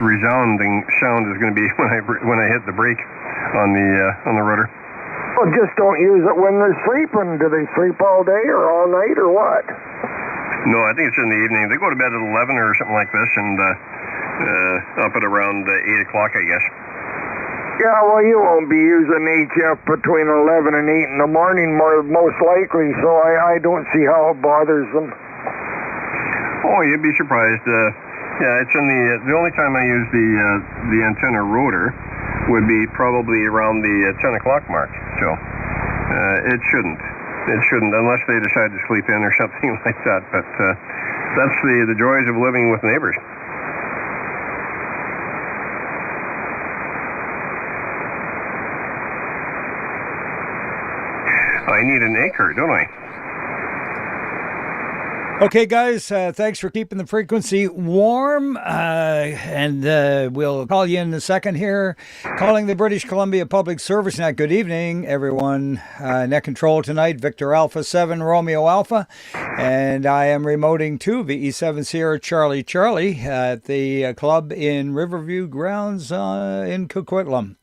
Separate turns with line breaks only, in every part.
resounding sound is going to be when I hit the brake on the rudder.
Well, just don't use it when they're sleeping. Do they sleep all day or all night or what?
No, I think it's in the evening. They go to bed at 11 or something like this, and up at around 8 o'clock, I guess.
Yeah, well, you won't be using HF between 11 and 8 in the morning, most likely, so I don't see how it bothers them.
Oh, you'd be surprised. Yeah, it's in the only time I use the antenna rotor would be probably around the 10 o'clock mark. So it shouldn't, unless they decide to sleep in or something like that. But that's the joys of living with neighbors. I need an acre, don't I?
Okay, guys, thanks for keeping the frequency warm, and we'll call you in a second here. Calling the British Columbia Public Service Net. Good evening, everyone. Net control tonight, Victor Alpha 7, Romeo Alpha, and I am remoting to VE7 Sierra Charlie Charlie at the club in Riverview Grounds in Coquitlam.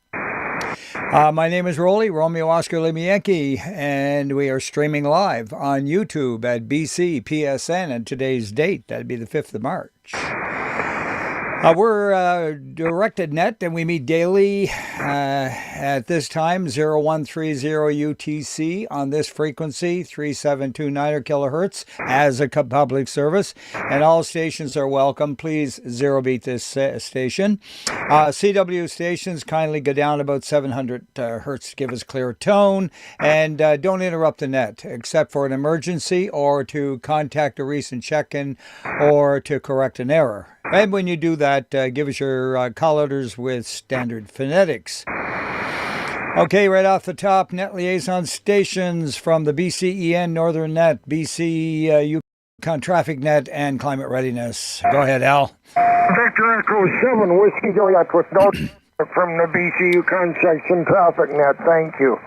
My name is Roly, Romeo Oscar Lima Yankee, and we are streaming live on YouTube at BCPSN, and today's date, that'd be the 5th of March. We're directed net, and we meet daily at this time, 0130 UTC on this frequency, 3729 kilohertz as a public service, and all stations are welcome. Please zero beat this station. CW stations, kindly go down about 700 hertz to give us clear tone, and don't interrupt the net except for an emergency or to contact a recent check-in or to correct an error. And when you do that, give us your call letters with standard phonetics. Okay, right off the top, net liaison stations from the BCEN, Northern Net, BC Yukon Traffic Net, and Climate Readiness. Go ahead, Al.
Victor Echo 7, Whiskey Juliet with no from the BC Yukon Section Traffic Net. Thank you.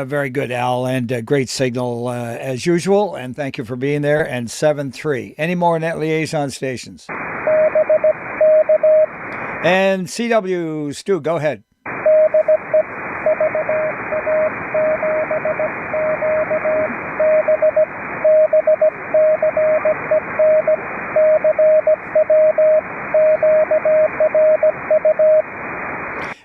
Very good, Al, and great signal as usual, and thank you for being there. And 7-3. Any more net liaison stations? And CW, Stu, go ahead.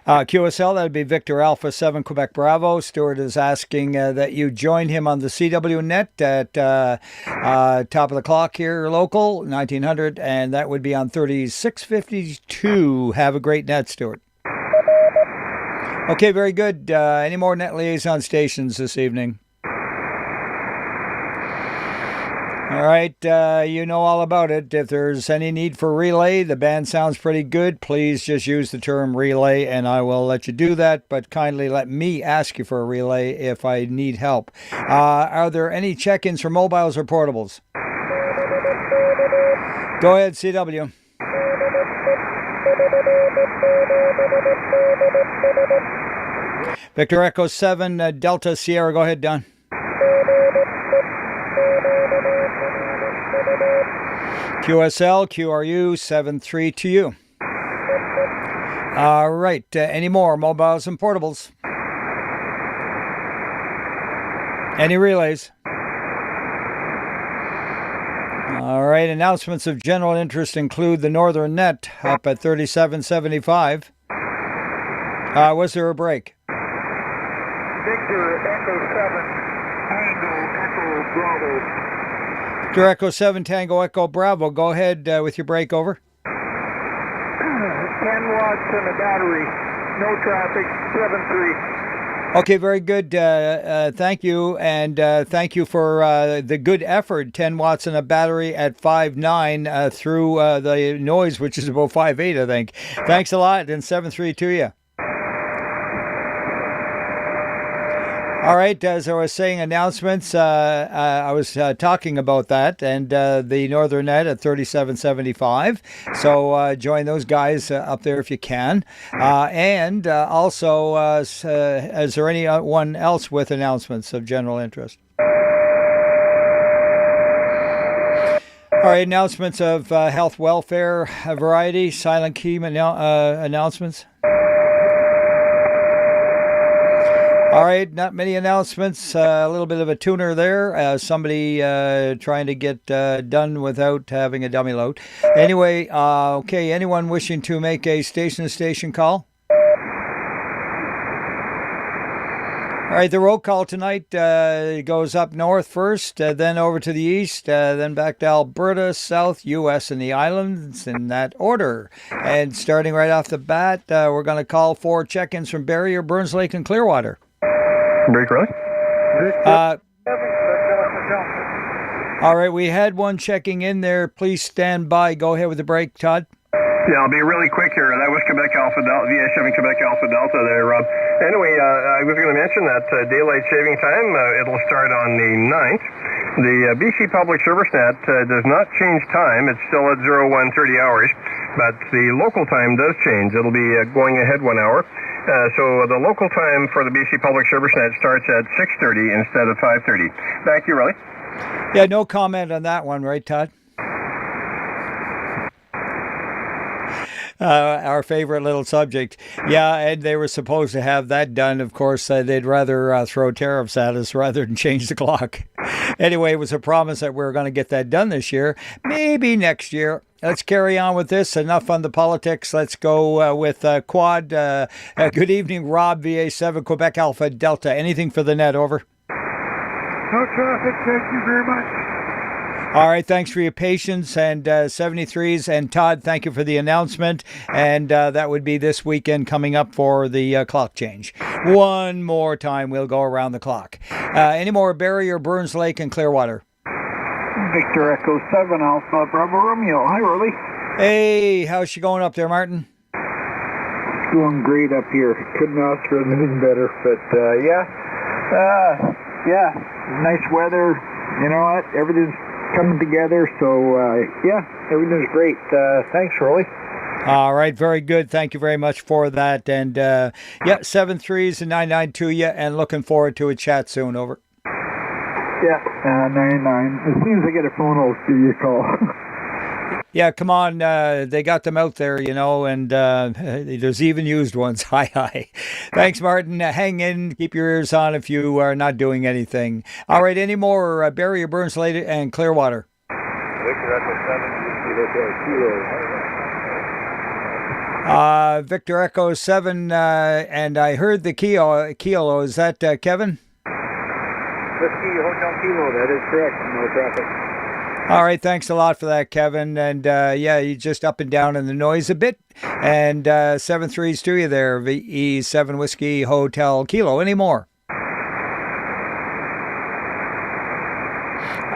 QSL, that would be Victor Alpha 7 Quebec Bravo. Stuart is asking that you join him on the CW net at top of the clock here, local, 1900, and that would be on 3652. Have a great net, Stuart. Okay, very good. Any more net liaison stations this evening? All right, you know all about it. If there's any need for relay, the band sounds pretty good. Please just use the term relay, and I will let you do that. But kindly let me ask you for a relay if I need help. Are there any check-ins for mobiles or portables? Go ahead, CW. Victor Echo 7, Delta Sierra. Go ahead, Don. QSL, QRU, 7-3 to you. All right. Any more mobiles and portables? Any relays? All right. Announcements of general interest include the Northern Net up at 3775. Was there a break?
Victor Echo 7, Tango Echo Bravo.
Victor Echo 7, Tango Echo Bravo. Go ahead with your break over.
10 watts and a battery. No traffic, 7-3.
Okay, very good. Thank you. And thank you for the good effort. 10 watts and a battery at 5.9 through the noise, which is about 5.8, I think. Thanks a lot. And 7-3 to you. All right, as I was saying, announcements, I was talking about that, and the Northern Net at 3775. So join those guys up there if you can. And also, is there anyone else with announcements of general interest? All right, announcements of health welfare variety, silent key announcements. All right, not many announcements. A little bit of a tuner there. Somebody trying to get done without having a dummy load. Anyway, okay, anyone wishing to make a station-to-station call? All right, the roll call tonight goes up north first, then over to the east, then back to Alberta, south, U.S., and the islands in that order. And starting right off the bat, we're going to call for check-ins from Barrier, Burns Lake, and Clearwater.
Break, Roly?
All right, we had one checking in there. Please stand by. Go ahead with the break, Todd.
Yeah, I'll be really quick here. That was Quebec Alpha Delta, VA7 Quebec Alpha Delta there, Rob. Anyway, I was going to mention that daylight saving time, it'll start on the 9th. The BC Public Service Net does not change time. It's still at 01:30 hours, but the local time does change. It'll be going ahead 1 hour. So the local time for the BC Public Service Net starts at 6:30 instead of 5:30. Back to you, Roly.
Yeah, no comment on that one, right, Todd? Our favorite little subject. Yeah, and they were supposed to have that done. Of course, they'd rather throw tariffs at us rather than change the clock. Anyway, it was a promise that we were going to get that done this year. Maybe next year. Let's carry on with this. Enough on the politics. Let's go with Quad. Good evening, Rob, VA7, Quebec Alpha Delta. Anything for the net, over?
No traffic, thank you very much.
All right, thanks for your patience. And 73s. And Todd, thank you for the announcement. And that would be this weekend coming up for the clock change. One more time, we'll go around the clock. Any more Barrier, Burns Lake, and Clearwater?
Victor Echo 7 Alpha Bravo Romeo. Hi, Roly.
Hey, how's she going up there, Martin?
Doing great up here. Couldn't ask for anything better, but nice weather. You know what? Everything's coming together, so everything's great. Thanks, Roly.
All right, very good. Thank you very much for that. And 73s and 99 to you, and looking forward to a chat soon. Over.
Yeah, 99. As soon as I get a phone, I'll give you a call.
Yeah, come on. They got them out there, you know, and there's even used ones. Hi. Thanks, Martin. Hang in. Keep your ears on if you are not doing anything. All right, any more Barrier, Burns Lake, and Clearwater?
Victor Echo 7,
Victor Echo 7, and I heard the Kilo. Is that Kevin?
Whiskey Hotel Kilo, that is correct. No traffic.
All right, thanks a lot for that, Kevin. And you just up and down in the noise a bit. And 7-3s to you there, VE7 Whiskey Hotel Kilo. Any more?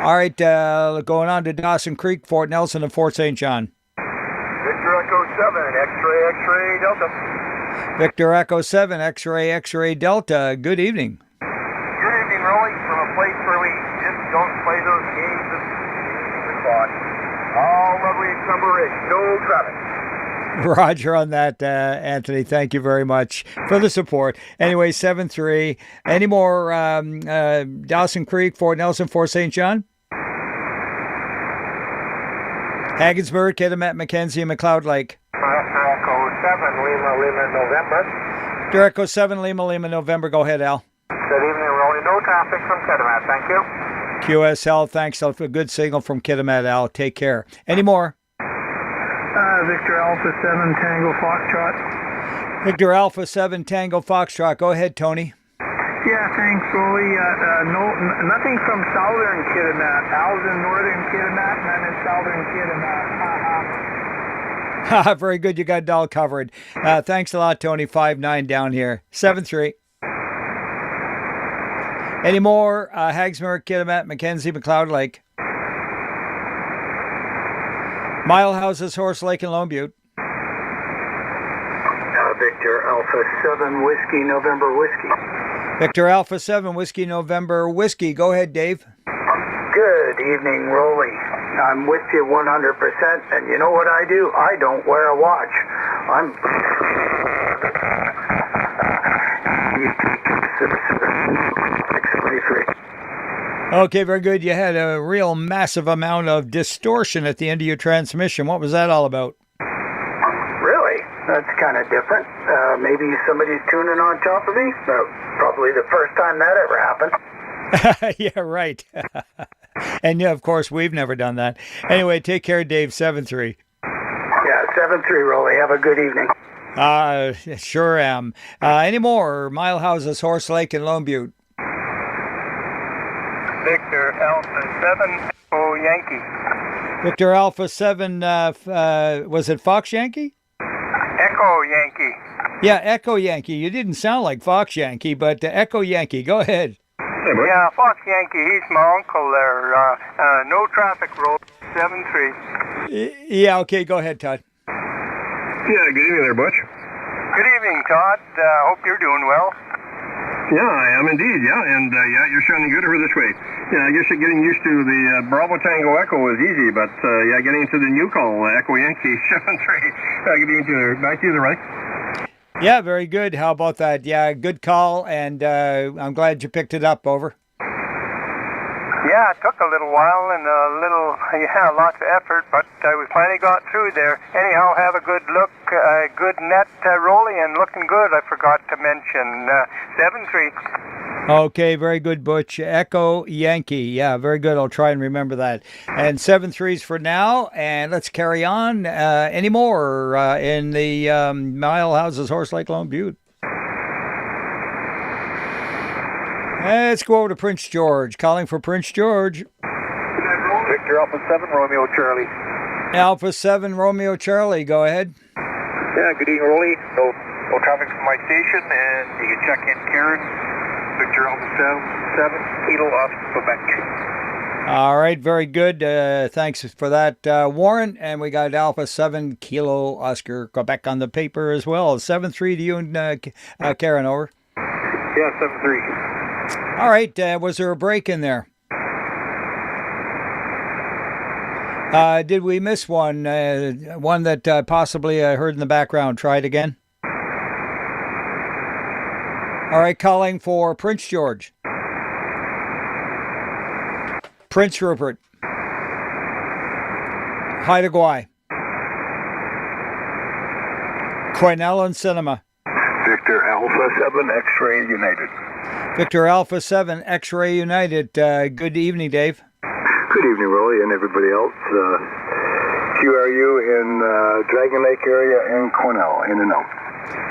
All right, going on to Dawson Creek, Fort Nelson, and Fort St. John.
Victor Echo 7, X-ray Delta.
Victor Echo 7, X-ray Delta. Good evening.
Good evening, Roly, from a place where we just don't play those games of the clock. All lovely and summer rich, no traffic.
Roger on that, Anthony. Thank you very much for the support. Anyway, 7-3. Any more Dawson Creek, Fort Nelson, Fort St. John? Haggensburg, Kitimat, Mackenzie, and McLeod Lake.
Victor Echo 7, Lima, November.
Victor Echo 7, Lima, November. Go ahead, Al.
Good evening, Roly. No traffic from Kitimat, thank you.
QSL, thanks for a good signal from Kitimat, Al. Take care. Any more?
Victor Alpha 7, Tango Foxtrot.
Victor Alpha 7, Tango Foxtrot. Go ahead, Tony.
Yeah, thanks, Roly. Nothing from southern Kitimat. Al's in northern Kitimat, and I'm in southern Kitimat.
Very good. You got it all covered. Thanks a lot, Tony. 5-9 down here. 7-3. Any more? Hagsmere, Kitimat, Mackenzie, McLeod Lake. Mile Houses, Horse Lake, and Lone Butte.
Victor Alpha 7, Whiskey, November Whiskey.
Victor Alpha 7, Whiskey, November Whiskey. Go ahead, Dave.
Good evening, Roly. I'm with you 100%, and you know what I do? I don't wear a watch. I'm...
Okay, very good. You had a real massive amount of distortion at the end of your transmission. What was that all about?
Really? That's kind of different. Maybe somebody's tuning on top of me? Probably the first time that ever happened.
Yeah, right. And yeah, of course, we've never done that. Anyway, take care, Dave. 7-3.
Yeah, 7-3, Roly. Have a good evening.
Sure am. Any more? Milehouses, Horse Lake, and Lone Butte.
Victor Alpha 7 Echo Yankee.
Victor Alpha 7, was it Fox Yankee?
Echo Yankee.
Yeah, Echo Yankee. You didn't sound like Fox Yankee, but Echo Yankee. Go ahead.
Yeah, Fox Yankee. He's my uncle there. No traffic road. 7-3.
Yeah, okay. Go ahead, Todd.
Yeah, good evening there, Butch.
Good evening, Todd. Hope you're doing well.
Yeah, I am indeed, yeah, and yeah, you're sounding good over this way. Yeah, I guess getting used to the Bravo Tango Echo is easy, but yeah, getting into the new call, Echo Yankee 7-3, back to you, right?
Yeah, very good. How about that? Yeah, good call, and I'm glad you picked it up. Over.
Yeah, it took a little while and lots of effort, but we finally got through there. Anyhow, have a good look, good net, Roly, and looking good. I forgot to mention 7-3.
Okay, very good, Butch. Echo Yankee. Yeah, very good. I'll try and remember that. And 7-3s for now, and let's carry on. Any more in the Mile Houses, Horse Lake, Lone Butte? Let's go over to Prince George. Calling for Prince George.
Victor Alpha 7 Romeo Charlie.
Alpha 7 Romeo Charlie. Go ahead.
Yeah, good evening, Roly. No traffic from my station, and you can check in Karen. Victor Alpha 7 Kilo off Quebec.
All right, very good. Thanks for that, Warren. And we got Alpha 7 Kilo Oscar Quebec on the paper as well. 7-3 to you and Karen, over.
Yeah, 7-3.
All right, was there a break in there? Did we miss one? One that possibly I heard in the background. Try it again. All right, calling for Prince George. Prince Rupert. Haida Gwaii. Quinellen Cinema.
Victor Alpha 7 X-Ray United.
Victor Alpha 7 X-Ray United. Good evening, Dave.
Good evening, Roly, and everybody else. QRU in Dragon Lake area and Cornell, in and out.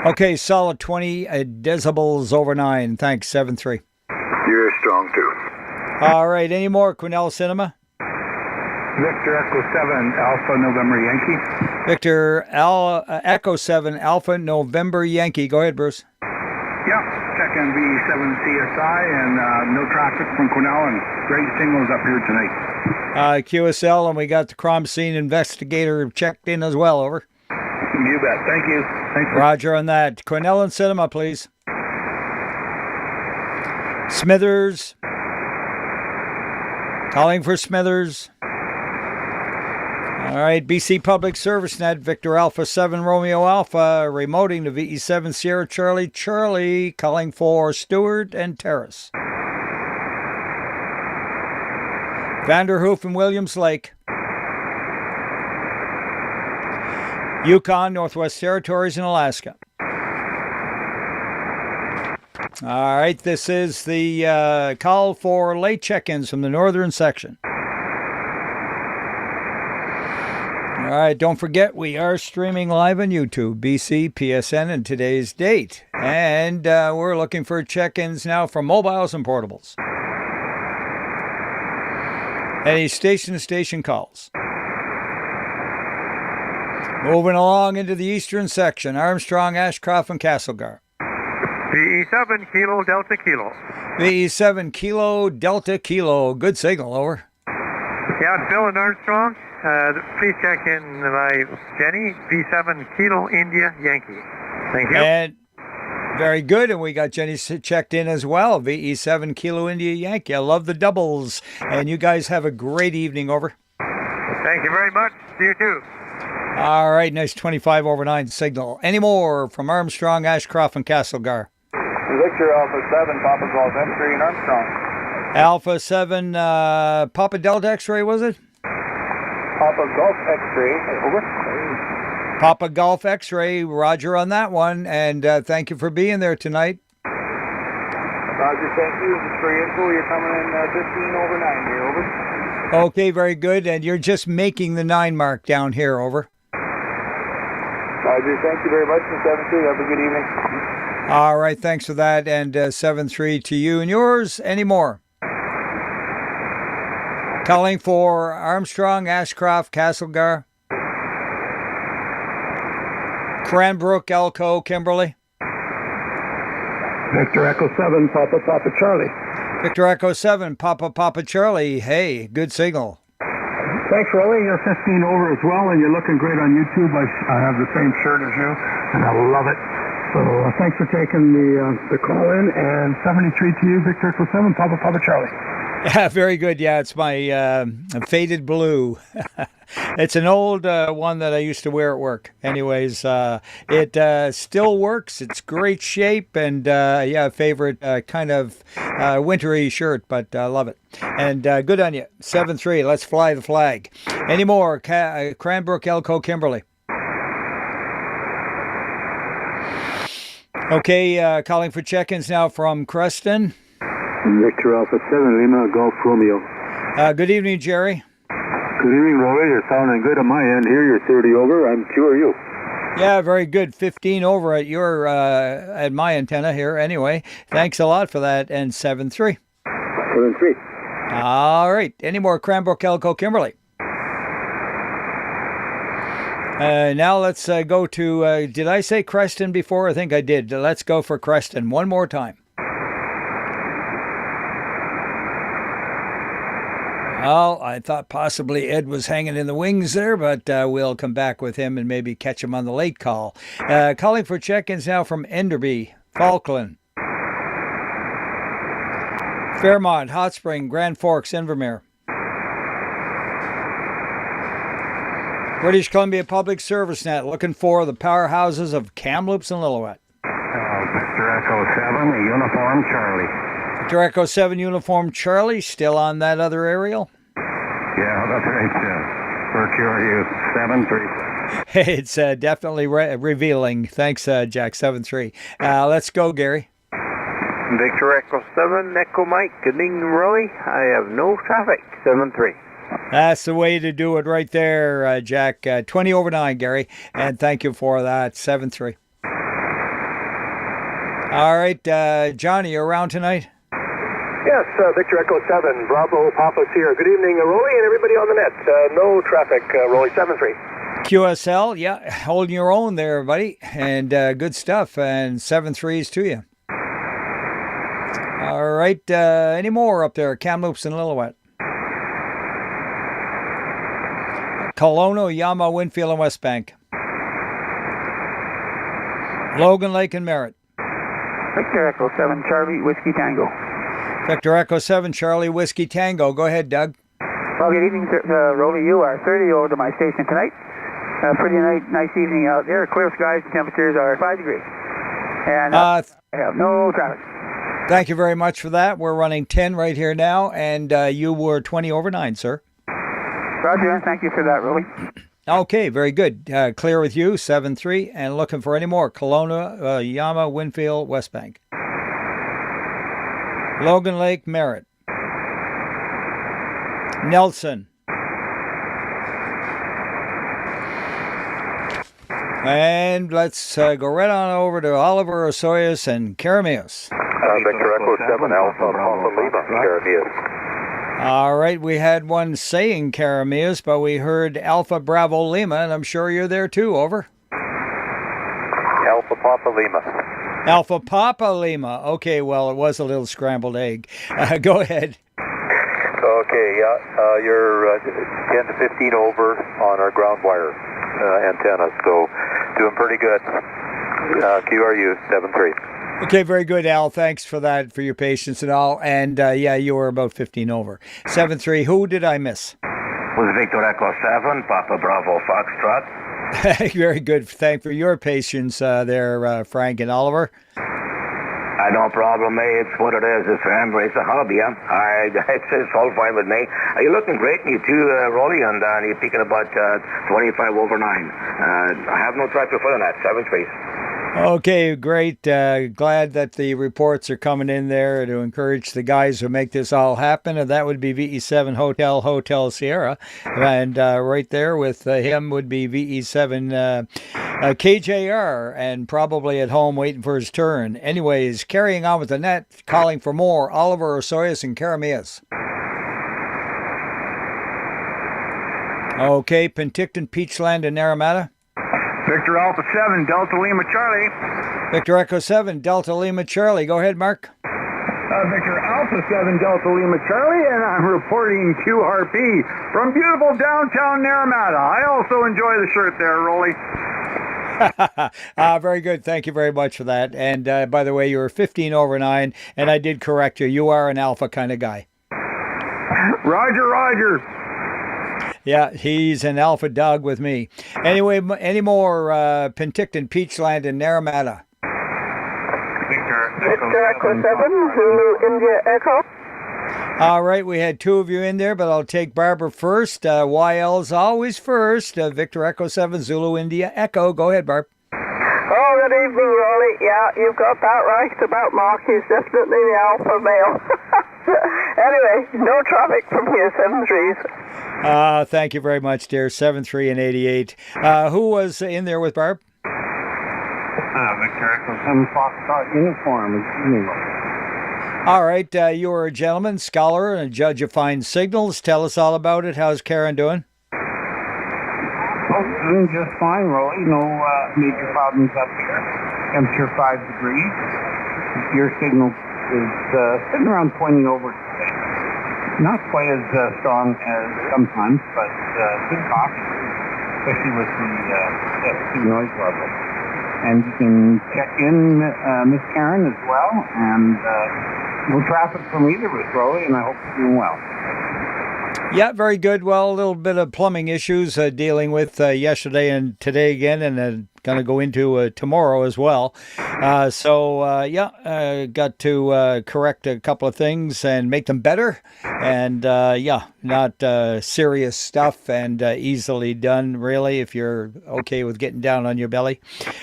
Okay, solid 20 decibels over 9. Thanks, 7-3.
You're strong, too.
All right, any more, Quinell Cinema?
Victor Echo 7 Alpha November Yankee.
Victor Echo 7 Alpha November Yankee. Go ahead, Bruce.
Yeah, checking V7 CSI and no traffic from Cornell and great signals up here tonight.
QSL, and we got the crime scene investigator checked in as well, over.
You bet. Thank you. Thanks.
Roger on that. Quinellen Cinema, please. Smithers. Calling for Smithers. All right, BC Public Service Net, Victor Alpha 7 Romeo Alpha, remoting to VE7 Sierra Charlie Charlie, calling for Stewart and Terrace. Vanderhoof and Williams Lake. Yukon, Northwest Territories, and Alaska. All right, this is the call for late check-ins from the northern section. All right, don't forget, we are streaming live on YouTube, BCPSN, and today's date. And we're looking for check-ins now from mobiles and portables. Any station-to-station calls. Moving along into the eastern section, Armstrong, Ashcroft, and Castlegar.
VE7 Kilo Delta Kilo.
VE7 Kilo Delta Kilo. Good signal, over.
Yeah, it's Bill and Armstrong. Please check in by Jenny, V7 Kilo India Yankee. Thank you.
And very good, and we got Jenny checked in as well, VE7 Kilo India Yankee. I love the doubles, and you guys have a great evening, over.
Thank you very much. See you too.
All right, nice 25 over 9 signal. Any more from Armstrong, Ashcroft, and Castlegar?
Victor Alpha 7, Papa Golf Entry in Armstrong.
Alpha 7, Papa Delta X-ray, was it?
Papa Golf X-ray, over.
Papa Golf X-ray, roger on that one, and thank you for being there tonight.
Roger, thank you. Just for your info, you're coming in 15 over 9 here, over.
Okay, very good, and you're just making the 9 mark down here, over.
Roger, thank you very much, and 7-3, have a good evening.
All right, thanks for that, and 7-3 to you and yours. Any more? Calling for Armstrong, Ashcroft, Castlegar, Cranbrook, Elko, Kimberley.
Victor Echo 7, Papa Charlie.
Victor Echo 7, Papa Charlie. Hey, good signal.
Thanks, Roly. You're 15 over as well, and you're looking great on YouTube. I have the same shirt as you, and I love it. So thanks for taking the call in, and 73 to you, Victor Echo 7, Papa Charlie.
Yeah, very good. Yeah, it's my faded blue. It's an old one that I used to wear at work. Anyways, it still works. It's great shape, and yeah, favorite kind of wintry shirt, but I love it. And good on you. 7-3. Let's fly the flag. Any more? Cranbrook, Elko, Kimberley. Okay, calling for check-ins now from Creston.
Victor Alpha 7, Lima, Golf Romeo.
Good evening, Jerry.
Good evening, Roly. You're sounding good on my end here. You're 30 over. I'm sure you.
Yeah, very good. 15 over at your at my antenna here. Anyway, thanks a lot for that. And 7-3.
7-3.
All right. Any more Cranbrook, Elko, Kimberley? Now let's go to, did I say Creston before? I think I did. Let's go for Creston one more time. Well, I thought possibly Ed was hanging in the wings there, but we'll come back with him and maybe catch him on the late call. Calling for check-ins now from Enderby, Falkland, Fairmont, Hot Spring, Grand Forks, Invermere. British Columbia Public Service Net looking for the powerhouses of Kamloops and Lillooet.
Victor Echo 7, Uniform Charlie.
Victor Echo 7, Uniform Charlie, still on that other aerial?
Yeah, that's right. Mercury 7-3.
It's definitely revealing. Thanks, Jack, 7-3. Let's go, Gary.
Victor Echo 7, Echo Mike, good evening, Roly. I have no traffic, 7-3.
That's the way to do it right there, Jack. 20 over 9, Gary. And thank you for that, 7-3. All right, Johnny, you around tonight?
Yes, Victor Echo 7, Bravo, Papa's here. Good evening, Roly, and everybody on the net. No traffic, Roly, 7-3.
QSL, yeah, holding your own there, buddy. And good stuff, and 7-3s to you. All right, any more up there? Kamloops and Lillooet. Kelowna, Yama, Winfield, and West Bank. Logan Lake and Merritt.
Victor Echo 7, Charlie, Whiskey Tango.
Victor Echo 7, Charlie, Whiskey Tango. Go ahead, Doug.
Well, good evening, Roly. You are 30 over to my station tonight. Pretty nice evening out there. Clear skies and temperatures are 5 degrees. And I have no traffic.
Thank you very much for that. We're running 10 right here now, and you were 20 over 9, sir.
Roger, and thank you for that, Roly.
Okay, very good. Clear with you, 7-3, and looking for any more. Kelowna, Yama, Winfield, West Bank. Logan Lake, Merritt. Nelson. And let's go right on over to Oliver, Osoyoos, and Karamios.
Victor Echo 7, Alpha, Papa Lima, Karamios.
All right, we had one saying Karamios, but we heard Alpha Bravo Lima, and I'm sure you're there too, over.
Alpha, Papa Lima.
Alpha Papa Lima. Okay, well, it was a little scrambled egg. Go ahead.
Okay, yeah, you're 10 to 15 over on our ground wire antenna, so doing pretty good. QRU 7-3.
Okay, very good, Al. Thanks for that, for your patience and all. And yeah, you were about 15 over. 7-3. Who did I miss?
Was Victor Echo 7, Papa Bravo Foxtrot.
Very good. Thank for your patience there, Frank and Oliver.
No problem, mate. It's what it is. It's a hobby, huh? It's all fine with me. You're looking great, you too, Roly, and you're peaking about 25 over 9. I have no tractor foot on that. 7-3.
Okay, great. Glad that the reports are coming in there to encourage the guys who make this all happen. And that would be VE7 Hotel Sierra. And right there with him would be VE7 KJR, and probably at home waiting for his turn. Anyways, carrying on with the net, calling for more, Oliver Osoyas and Karamias. Okay, Penticton, Peachland, and Naramata.
Victor Alpha 7, Delta Lima Charlie.
Victor Echo 7, Delta Lima Charlie. Go ahead, Mark.
Victor Alpha 7, Delta Lima Charlie, and I'm reporting QRP from beautiful downtown Naramata. I also enjoy the shirt there, Roly.
Very good. Thank you very much for that. And by the way, you were 15 over 9, and I did correct you. You are an alpha kind of guy.
Roger.
Yeah, he's an alpha dog with me. Anyway, any more Penticton, Peachland, and Naramata?
Victor Echo 7, Zulu India Echo.
All right, we had 2 of you in there, but I'll take Barbara first. YL's always first. Victor Echo 7, Zulu India Echo. Go ahead, Barb.
Oh, good evening, Roly. Yeah, you've got that right about Mark. He's definitely the alpha male. Anyway, no traffic from here, 7-3s.
Thank you very much, dear. 7-3 and 88. Who was in there with Barb?
Victor Echo 7 Foxtrot uniform.
All right, you are a gentleman, scholar, and a judge of fine signals. Tell us all about it. How's Karen doing?
Oh, doing just fine, Roly. No major problems up here. Temperature 5 degrees. Your signal is sitting around pointing over today. Not quite as strong as sometimes, but good coffee, especially with the F2 noise level. And you can check in Miss Karen as well, and no traffic from either of us, Roly, and I hope you're doing well.
Yeah, very good. Well, a little bit of plumbing issues dealing with yesterday and today again, and going to go into tomorrow as well. Got to correct a couple of things and make them better. And not serious stuff, and easily done, really, if you're okay with getting down on your belly.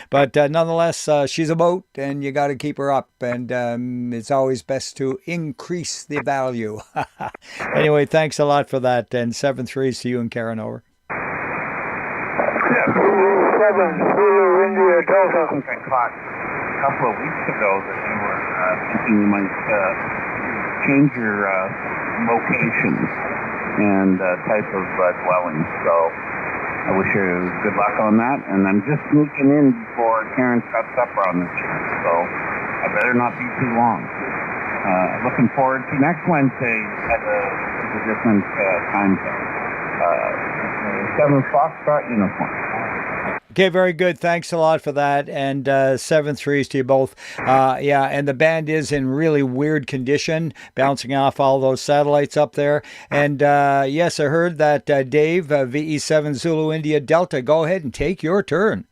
But nonetheless, she's a boat, and you got to keep her up. And it's always best to increase the value. Anyway, thanks a lot for that. And 7-3s to you and Karen, over.
7, Zulu India Delta.
I thought a couple of weeks ago that you were thinking you might change your location and type of dwelling. So I wish you good luck on that. And I'm just sneaking in before Karen cuts supper on this year, so I better not be too long. Looking forward to next Wednesday at a different time zone. 7 Foxtrot uniform.
Okay, very good. Thanks a lot for that. And 7-3s to you both. And the band is in really weird condition, bouncing off all those satellites up there. And yes, I heard that Dave, VE7 Zulu India Delta, go ahead and take your turn.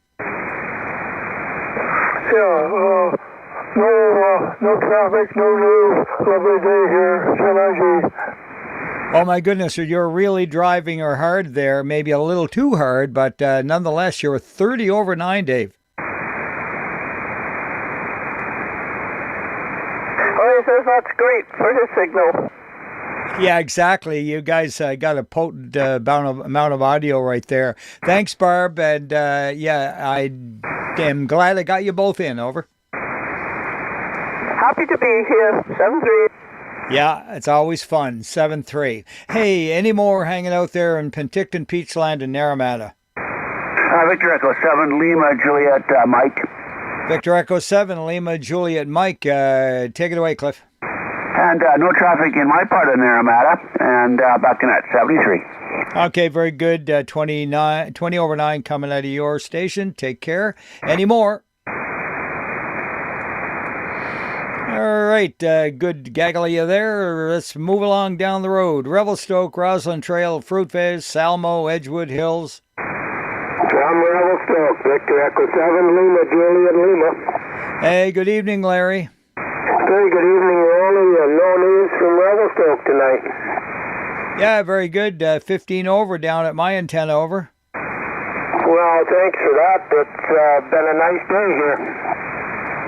Yeah, no traffic, no news. Lovely day here, 10
Oh my goodness, you're really driving her hard there, maybe a little too hard, but nonetheless, you're 30 over 9, Dave.
Oh, he says that's great for his signal.
Yeah, exactly. You guys got a potent amount of audio right there. Thanks, Barb, and I am glad I got you both in, over.
Happy to be here, 7-3.
Yeah, it's always fun. 7-3. Hey, any more hanging out there in Penticton, Peachland, and Naramata?
Victor Echo 7, Lima, Juliet, Mike.
Victor Echo 7, Lima, Juliet, Mike. Take it away, Cliff.
And no traffic in my part of Naramata, and back in at 73.
Okay, very good. 20 over 9 coming out of your station. Take care. Any more? All right, good gaggle of you there. Let's move along down the road. Revelstoke, Roslyn Trail, Fruitvale, Salmo, Edgewood Hills.
From Revelstoke, Victor Echo 7, Lima, Juliet, Lima.
Hey, good evening, Larry.
Very good evening, Roly. No news from Revelstoke tonight.
Yeah, very good. 15 over down at my antenna, over.
Well, thanks for that. It's been a nice day here.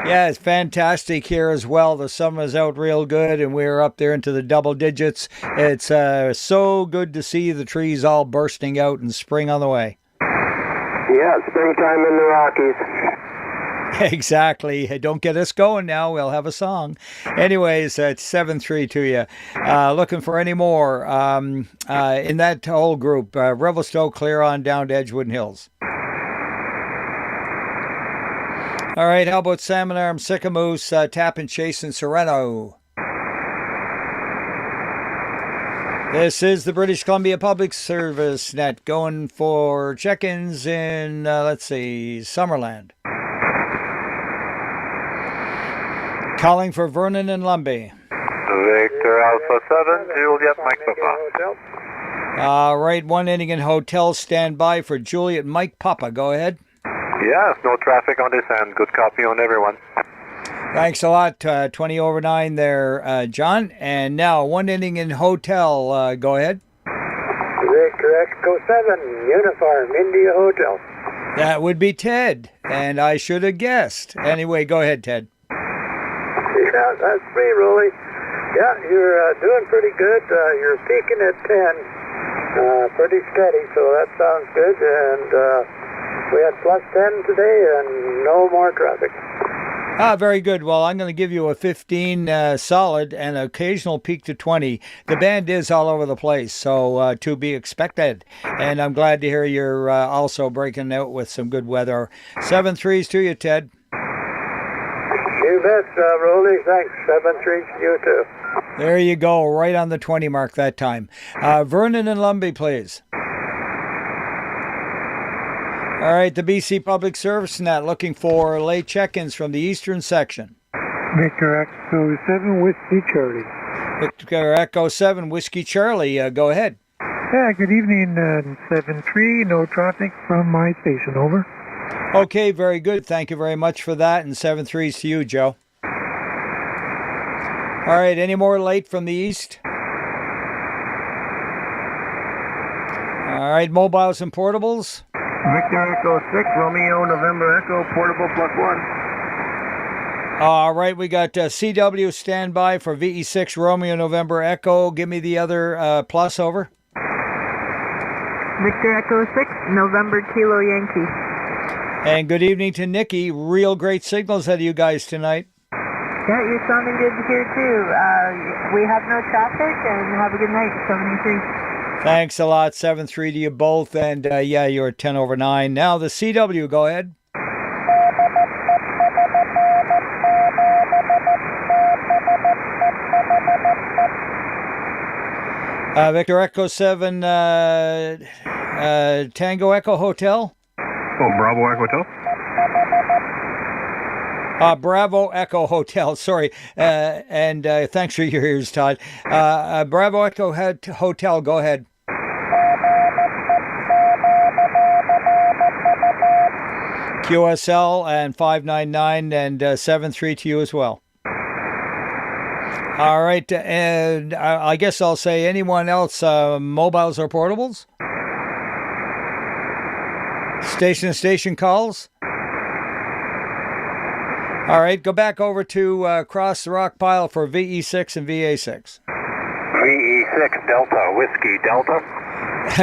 Yeah, it's fantastic here as well. The sun is out real good, and we're up there into the double digits. It's so good to see the trees all bursting out and spring on the way.
Yeah, springtime in the Rockies.
Exactly. Hey, don't get us going now. We'll have a song. Anyways, it's 7-3 to you. Looking for any more in that whole group. Revelstoke, clear on down to Edgewood and Hills. All right, how about Salmon Arm, Sycamoose, Tap and Chase, and Sereno? This is the British Columbia Public Service Net going for check-ins in, let's see, Summerland. Calling for Vernon and Lumbee.
Victor Alpha 7, Juliet Mike Papa.
All right, one inning in Hotel, stand by for Juliet Mike Papa. Go ahead.
Yes, no traffic on this end. Good copy on everyone.
Thanks a lot. 20 over 9 there, John. And now, one inning in Hotel. Go ahead.
Victor Echo 7, Uniform, India Hotel.
That would be Ted. And I should have guessed. Anyway, go ahead, Ted.
Yeah, that's me, Roly. Yeah, you're doing pretty good. You're peaking at 10. Pretty steady, so that sounds good. And we had plus 10 today and no more traffic.
Very good. Well, I'm going to give you a 15 solid and occasional peak to 20. The band is all over the place, so to be expected. And I'm glad to hear you're also breaking out with some good weather. 7-3s to you, Ted.
You bet, Roly. Thanks. 7-3 to you, too.
There you go. Right on the 20 mark that time. Vernon and Lumbee, please. All right, the BC Public Service Net looking for late check-ins from the eastern section.
Victor Echo 7, Whiskey Charlie.
Victor Echo 7, Whiskey Charlie. Go ahead.
Yeah, good evening, 7-3, no traffic from my station, over.
Okay, very good. Thank you very much for that, and 7-3s to you, Joe. All right, any more late from the east? All right, mobiles and portables.
Victor Echo 6, Romeo November Echo, portable +1.
All right, we got CW standby for VE6 Romeo November Echo. Give me the other plus, over.
Victor Echo 6, November Kilo Yankee.
And good evening to Nikki. Real great signals out of you guys tonight.
Yeah, you're sounding good here too. We have no traffic, and have a good night, 73.
Thanks a lot. 7-3 to you both. And yeah, you're 10 over 9. Now the CW, go ahead. Victor Echo 7, Tango Echo Hotel.
Oh, Bravo Echo Hotel?
Bravo Echo Hotel, sorry. And thanks for your ears, Todd. Bravo Echo Hotel, go ahead. QSL and 599 and 7-3 to you as well. All right, and I guess I'll say anyone else, mobiles or portables? Station calls? All right, go back over to Cross the Rock Pile for VE6 and VA6.
VE6 Delta, Whiskey Delta.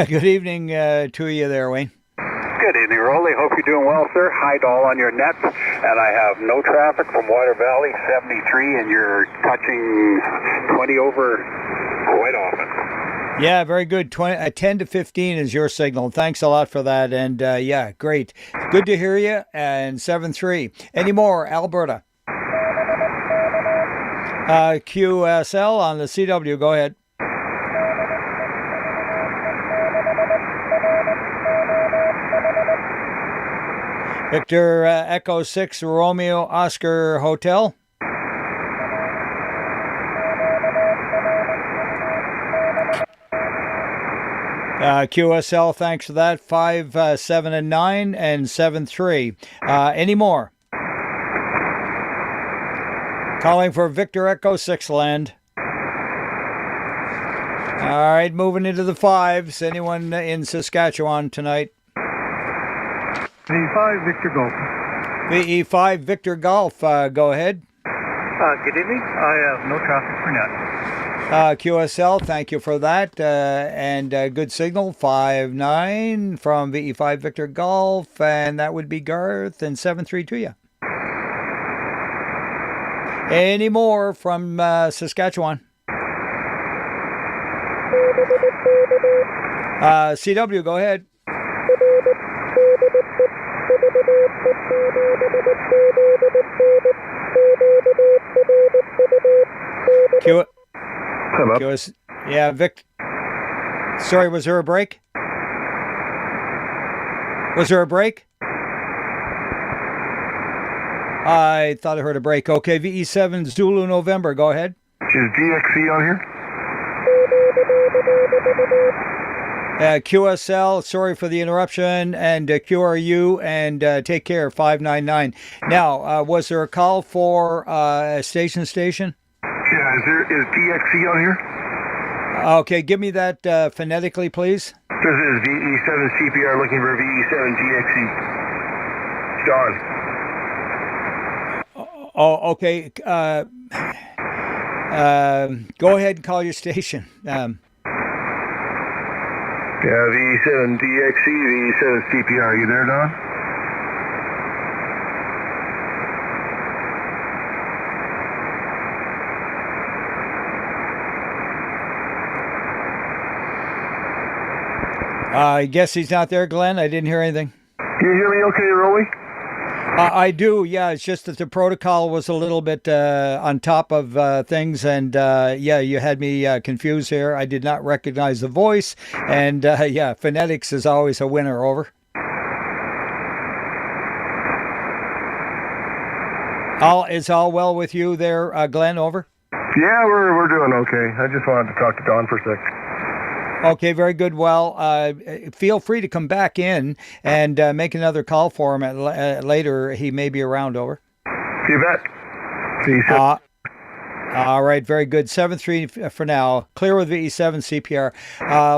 Good evening to you there, Wayne.
Good evening, Roly. Hope you're doing well, sir. Hi to all on your net. And I have no traffic from Water Valley, 73, and you're touching 20 over quite often.
Yeah, very good. 10 to 15 is your signal. Thanks a lot for that. And yeah, great. Good to hear you. And 7-3. Any more, Alberta? QSL on the CW. Go ahead. Victor Echo 6 Romeo Oscar Hotel. QSL, thanks for that. 5, 7, and 9, and 7-3. Any more? Calling for Victor Echo 6 land. All right, moving into the 5s. Anyone in Saskatchewan tonight?
VE5 Victor Golf.
VE5 Victor Golf, go ahead.
Good evening. I have no traffic for net.
QSL, thank you for that. And good signal, 5-9 from VE5 Victor Golf, and that would be Garth, and 7-3 to you. Any more from Saskatchewan? CW, go ahead. Q it. Yeah, Vic. Sorry, was there a break? Was there a break? I thought I heard a break. Okay, VE7 Zulu November. Go ahead.
Is DXC on here?
QSL, sorry for the interruption, and QRU, and take care, 599. Now, was there a call for station?
Yeah, is DXC on here?
Okay, give me that phonetically, please.
This is VE7 CPR looking for VE7 GXC. John.
Oh, okay. Go ahead and call your station.
Yeah, VE7 DXC, VE7 CPR. Are you there, Don?
I guess he's not there, Glenn. I didn't hear anything.
Can you hear me okay, Roly?
I do, yeah. It's just that the protocol was a little bit on top of things, and yeah, you had me confused here. I did not recognize the voice, and yeah, phonetics is always a winner. Over. Is all well with you there, Glenn? Over.
Yeah, we're doing okay. I just wanted to talk to Don for a sec.
Okay, very good. Well, feel free to come back in and make another call for him later. He may be around. Over.
You bet.
All right, very good. 7-3 for now. Clear with VE7 CPR.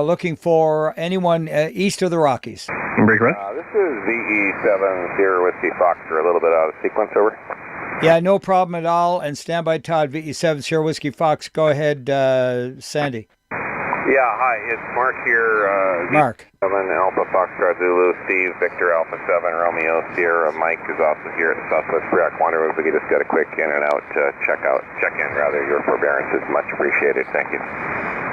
Looking for anyone east of the Rockies.
This is VE7 Sierra Whiskey Fox. You're a little bit out of sequence. Over.
Yeah, no problem at all. And stand by, Todd. VE7 Sierra Whiskey Fox. Go ahead, Sandy.
Yeah, hi, it's Mark here.
Mark.
7 Alpha Foxtrot Zulu, Steve, Victor Alpha 7, Romeo, Sierra, Mike is also here at the Southwest Pre-Ac. Wonder if we could just get a quick in and out, check in rather. Your forbearance is much appreciated. Thank you.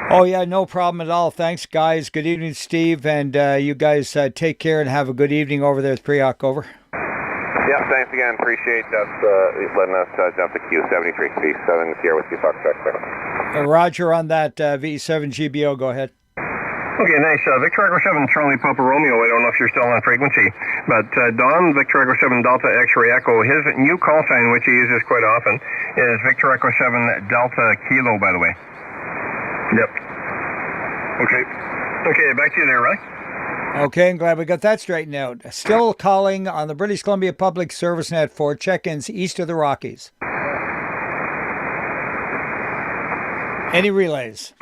Oh, yeah, no problem at all. Thanks, guys. Good evening, Steve, and you guys take care and have a good evening over there at Pre-Ac. Over.
Yeah, thanks again. Appreciate that letting us jump the queue. 73 V7 Sierra Whiskey Foxtrot.
Roger on that. VE7 GBO, go ahead.
Okay, nice. Victor Echo 7 Charlie Papa Romeo. I don't know if you're still on frequency, but Don, Victor Echo 7 Delta X-Ray Echo, his new call sign, which he uses quite often, is Victor Echo 7 Delta Kilo, by the way. Yep. Okay, back to you there, right?
Okay, I'm glad we got that straightened out. Still calling on the British Columbia Public Service Net for check-ins east of the Rockies. Any relays?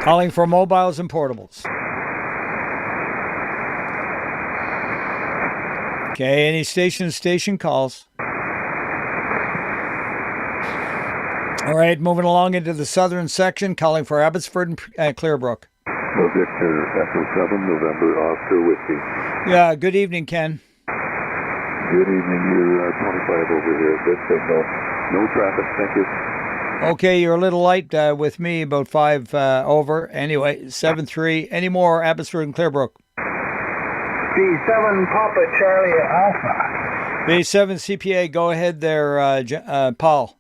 Calling for mobiles and portables. Okay, any station calls. All right, moving along into the southern section, calling for Abbotsford and Clearbrook.
Victor Echo 7, November, Oscar Whiskey.
Yeah, good evening, Ken.
Good evening, you're 25 over here. Good signal. No traffic, thank you.
Okay, you're a little light with me, about 5 over. Anyway, 7-3. Any more Abbotsford and Clearbrook?
B7 Papa Charlie Alpha.
B7 CPA, go ahead there, Paul.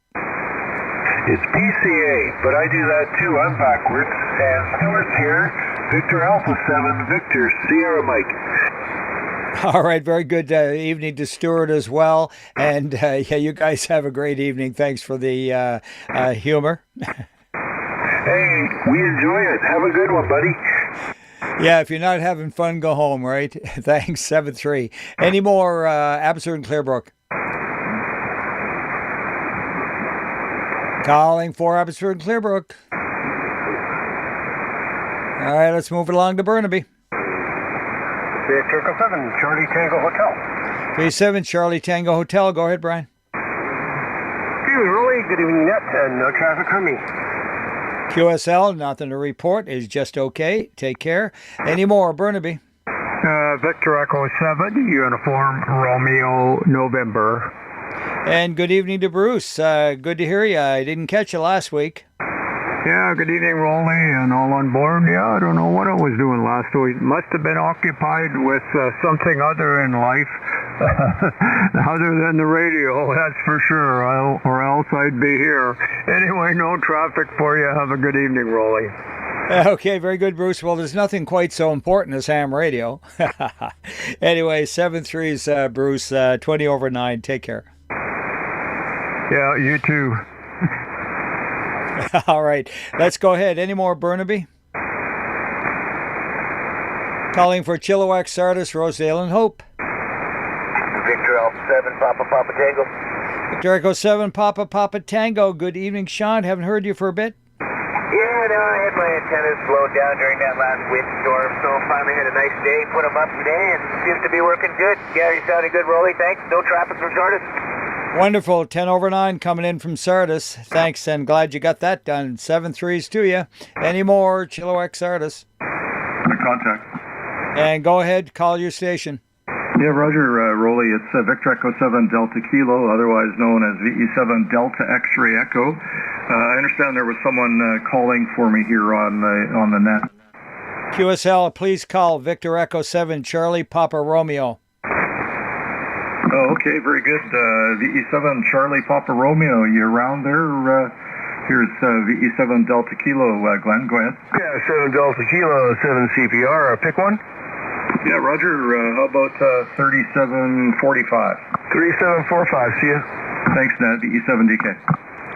It's PCA, but I do that too. I'm backwards. And Stewart's here. Victor Alpha 7, Victor Sierra Mike.
All right, very good evening to Stuart as well. And yeah, you guys have a great evening. Thanks for the humor.
Hey, we enjoy it. Have a good one, buddy.
Yeah, if you're not having fun, go home, right? Thanks, 7-3. Any more Abbotsford and Clearbrook? Calling for Abbotsford and Clearbrook. All right, let's move it along to Burnaby.
Victor Echo 7, Charlie Tango Hotel.
37 Charlie Tango Hotel. Go ahead, Brian.
Good evening, Roly. Good evening, Net. No traffic for me.
QSL, nothing to report. Is just okay. Take care. Any more, Burnaby?
Victor Echo 7, Uniform Romeo November.
And good evening to Bruce. Good to hear you. I didn't catch you last week.
Yeah, good evening, Roly, and all on board. Yeah, I don't know what I was doing last week. Must have been occupied with something other in life, other than the radio, that's for sure, or else I'd be here. Anyway, no traffic for you. Have a good evening, Roly.
Okay, very good, Bruce. Well, there's nothing quite so important as ham radio. Anyway, 7-3's Bruce, 20 over 9. Take care.
Yeah, you too.
All right, let's go ahead. Any more, Burnaby? Calling for Chilliwack, Sardis, Rosedale, and Hope.
Victor Alpha 7, Papa Papa Tango.
Victor Echo 7, Papa Papa Tango. Good evening, Sean. Haven't heard you for a bit.
Yeah, no, I had my antennas slowed down during that last windstorm, so finally had a nice day, put them up today, and seems to be working good. Yeah, you sounded good, Roly. Thanks. No traffic from Sardis.
Wonderful. 10 over 9 coming in from Sardis. Thanks, and glad you got that done. 7-3's to you. Any more, Chilliwack, Sardis?
Under contact.
And go ahead, call your station.
Yeah, Roger, Roly. It's Victor Echo 7 Delta Kilo, otherwise known as VE7 Delta X-Ray Echo. I understand there was someone calling for me here on the net.
QSL, please call Victor Echo 7 Charlie Papa Romeo.
Oh, okay, very good. VE7 Charlie Papa Romeo, you around there? Here's VE7 Delta Kilo, Glenn, go ahead.
Yeah, 7 Delta Kilo, 7 CPR. Pick one.
Yeah, Roger. How about 3745?
3745, see ya.
Thanks, Ned. VE7DK.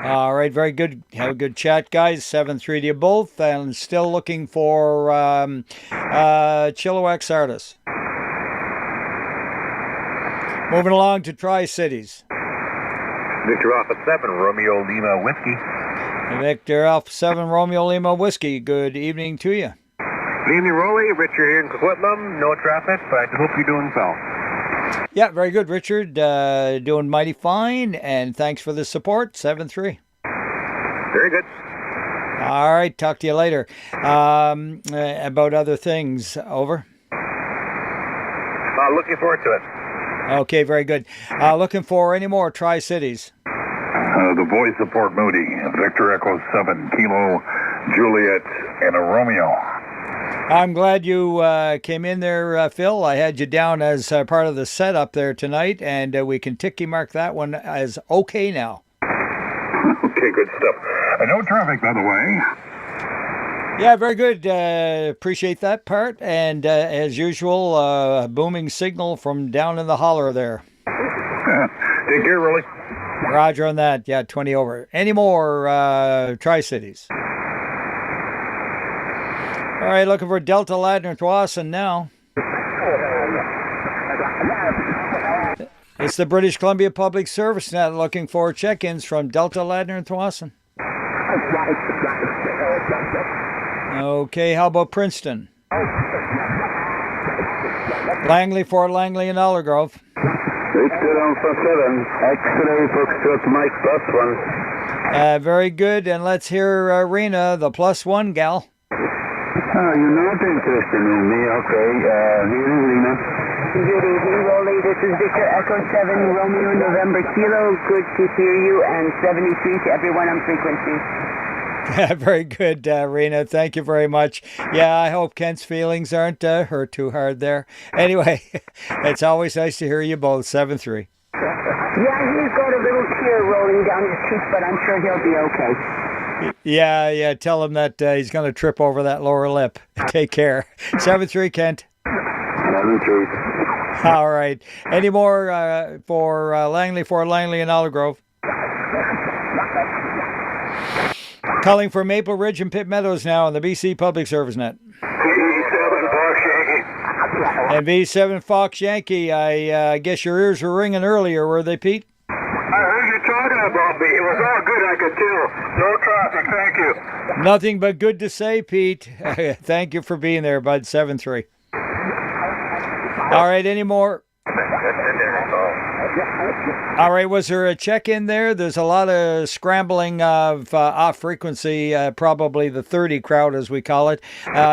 All right, very good. Have a good chat, guys. 7-3 to you both, and still looking for Chilliwack, Sardis. Moving along to Tri-Cities.
Victor Alpha 7, Romeo Lima Whiskey.
Victor Alpha 7, Romeo Lima Whiskey. Good evening to you.
Good evening, Roly. Richard here in Coquitlam. No traffic, but I hope you're doing well.
Yeah, very good, Richard. Doing mighty fine, and thanks for the support. 7-3.
Very good.
All right, talk to you later. About other things, over.
Looking forward to it.
Okay, very good. Looking for any more Tri-Cities.
The voice of Port Moody, Victor Echo 7, Kilo, Juliet, and a Romeo.
I'm glad you came in there, Phil. I had you down as part of the setup there tonight, and we can ticky mark that one as okay now.
Okay, good stuff. No traffic, by the way.
Yeah, very good. Appreciate that part. And as usual, booming signal from down in the holler there.
Take care, Roly.
Roger on that. Yeah, 20 over. Any more Tri-Cities? All right, looking for Delta Ladner Thwasson now. It's the British Columbia Public Service Net looking for check-ins from Delta Ladner Thwasson. Okay, how about Princeton? Langley, Fort Langley, and Aldergrove.
Victor Alpha 7, X-ray Foxtrot Mike +1.
Very good, and let's hear Rena, the +1 gal.
You're not interested in me, okay. Here is Rena. Good evening, Roly. This is Victor Echo 7, Romeo November Kilo. Good to hear you, and 73 to everyone on frequency.
Yeah, very good, Rena. Thank you very much. Yeah, I hope Kent's feelings aren't hurt too hard there. Anyway, it's always nice to hear you both. 7-3.
Yeah, he's got a little tear rolling down his cheek, but I'm sure he'll be okay.
Yeah, tell him that he's going to trip over that lower lip. Take care. 7-3, Kent.
7-3.
All right. Any more for Langley, Fort Langley, and Aldergrove? Calling for Maple Ridge and Pitt Meadows now on the BC Public Service Net.
V7 Fox Yankee.
And V7 Fox Yankee, I guess your ears were ringing earlier, were they, Pete?
I heard you
talking about, but it was all good, I could tell. No traffic, thank you.
Nothing but good to say, Pete. Thank you for being there, bud. 7-3. All right, any more? All right, was there a check-in there? There's a lot of scrambling of off frequency, probably the 30 crowd as we call it.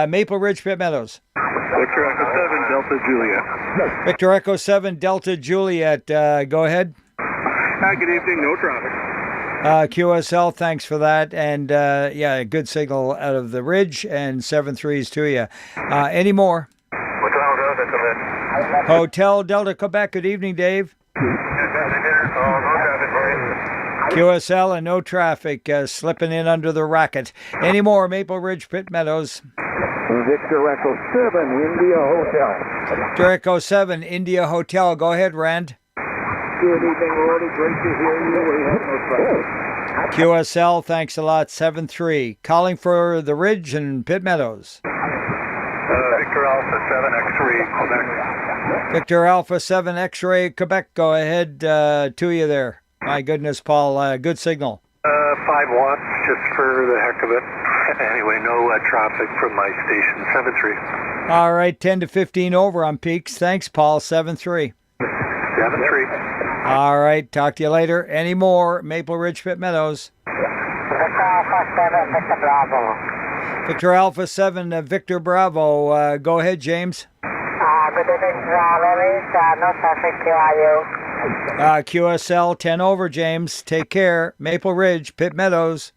Maple Ridge, Pitt Meadows.
Victor Echo 7, Delta Juliet.
Victor Echo 7, Delta Juliet. Go ahead.
Good evening, no traffic.
QSL, thanks for that. And yeah, good signal out of the ridge, and 7-3s to you. Any more?
Hotel Delta Quebec.
Hotel Delta Quebec, good evening, Dave. QSL and no traffic, slipping in under the racket. Any more? Maple Ridge, Pitt Meadows.
Victor Echo 7, India Hotel.
Victor Echo 7, India Hotel. Go ahead, Rand.
Good evening, Roly. Great to hear you. We have no trouble.
QSL, thanks a lot. 7-3. Calling for the Ridge and Pitt Meadows.
Victor Alpha 7 X-ray, Quebec.
Victor Alpha 7 X-ray, Quebec. Go ahead, to you there. My goodness, Paul, good signal.
5 watts, just for the heck of it. Anyway, no traffic from my station, 7-3.
All right, 10 to 15 over on peaks. Thanks, Paul, 7-3.
7-3.
All right, talk to you later. Any more? Maple Ridge, Pitt Meadows.
Victor Alpha 7, Victor Bravo.
Victor Alpha 7, Victor Bravo. Go ahead, James.
Good evening, Roly. No traffic, QIU.
QSL, 10 over, James. Take care. Maple Ridge, Pitt Meadows.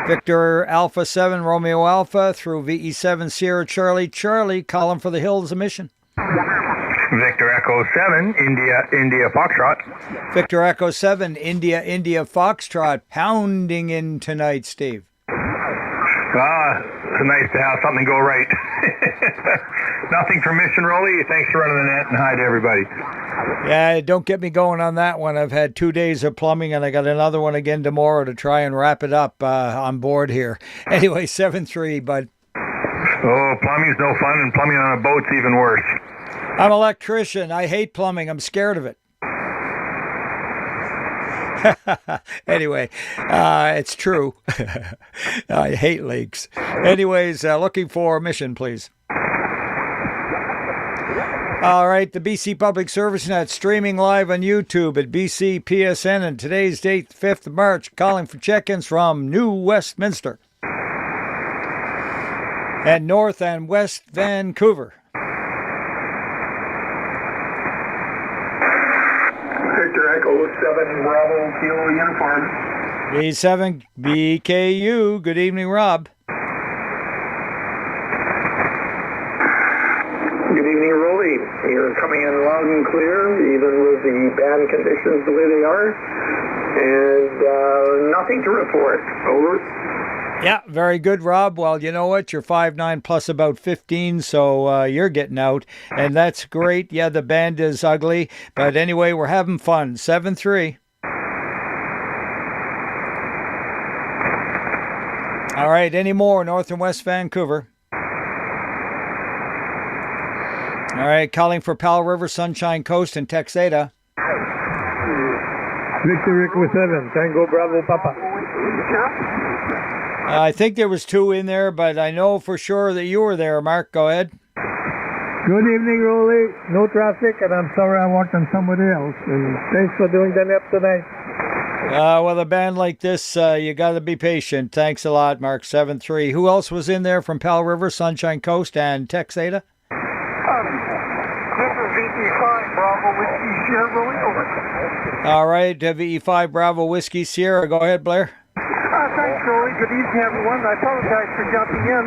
Victor Alpha 7, Romeo Alpha through VE7, Sierra Charlie. Charlie, calling for the Hills of Mission.
Victor Echo 7, India Foxtrot.
Victor Echo 7, India Foxtrot. Pounding in tonight, Steve.
It's nice to have something go right. Nothing from Mission, Roly. Thanks for running the net, and hi to everybody.
Yeah, don't get me going on that one. I've had 2 days of plumbing, and I got another one again tomorrow to try and wrap it up on board here. Anyway, 7-3, bud.
Oh, plumbing's no fun, and plumbing on a boat's even worse.
I'm an electrician. I hate plumbing. I'm scared of it. Anyway, it's true. I hate leaks. Anyways, looking for Mission, please. All right, the BC Public Service Net streaming live on YouTube at BCPSN, and today's date, 5th of March, calling for check-ins from New Westminster and North and West Vancouver.
Victor Echo 7, Bravo, Kilo Uniform.
B7 BKU. Good evening, Rob.
Good evening, Roly. You're coming in loud and clear, even with the bad conditions the way they are. And nothing to report. Over.
Yeah, very good, Rob. Well, you know what? You're 5'9" plus about 15, so you're getting out, and that's great. Yeah, the band is ugly, but anyway, we're having fun. 7-3. All right, any more? North and West Vancouver. All right, calling for Powell River, Sunshine Coast, and Texada.
Victor Echo 7, Tango Bravo Papa.
I think there was 2 in there, but I know for sure that you were there, Mark. Go ahead.
Good evening, Roly. No traffic, and I'm sorry I walked on somebody else. And thanks for doing the nap tonight.
With a band like this, you got to be patient. Thanks a lot, Mark. 7-3. Who else was in there from Powell River, Sunshine Coast, and Texada?
This is VE5 Bravo Whiskey Sierra, Roly, over.
All right, VE5 Bravo Whiskey Sierra. Go ahead, Blair.
Thanks, Roly. Good evening, everyone. I apologize for jumping in.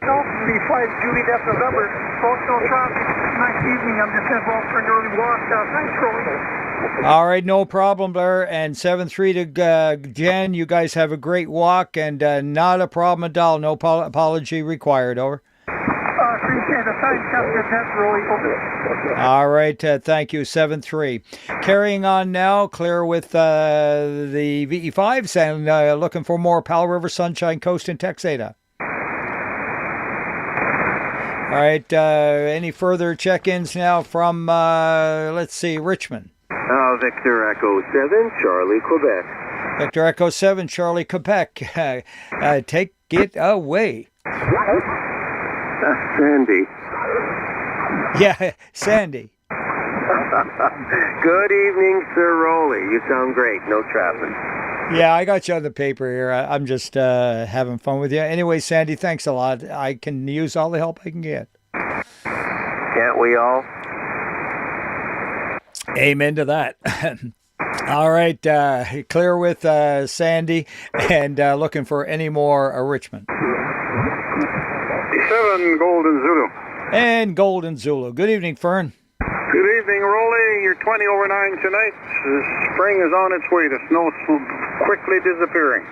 No, V5 Julie, that's November. Folks, no traffic. Nice evening. I'm just going to go out for an early walk. Thanks, Roly.
All right, no problem, Blair. And 7-3 to Jen. You guys have a great walk, and not a problem at all. No apology required. Over.
Appreciate it. Thanks. Have a good night, Roly. Over.
All right, thank you, 7-3. Carrying on now, clear with the VE5s and looking for more Powell River, Sunshine Coast, and Texada. All right, any further check-ins now from, let's see, Richmond?
Victor Echo 7, Charlie, Quebec.
Victor Echo 7, Charlie, Quebec. Take it away.
Sandy.
Yeah, Sandy.
Good evening, Sir Roly. You sound great. No traffic.
Yeah, I got you on the paper here. I'm just having fun with you. Anyway, Sandy, thanks a lot. I can use all the help I can get.
Can't we all?
Amen to that. All right, clear with Sandy and looking for any more Richmond.
7 Golden Zulu.
And Golden Zulu. Good evening, Fern.
Good evening, Roly. You're 20 over 9 tonight. Spring is on its way. The snow's quickly disappearing.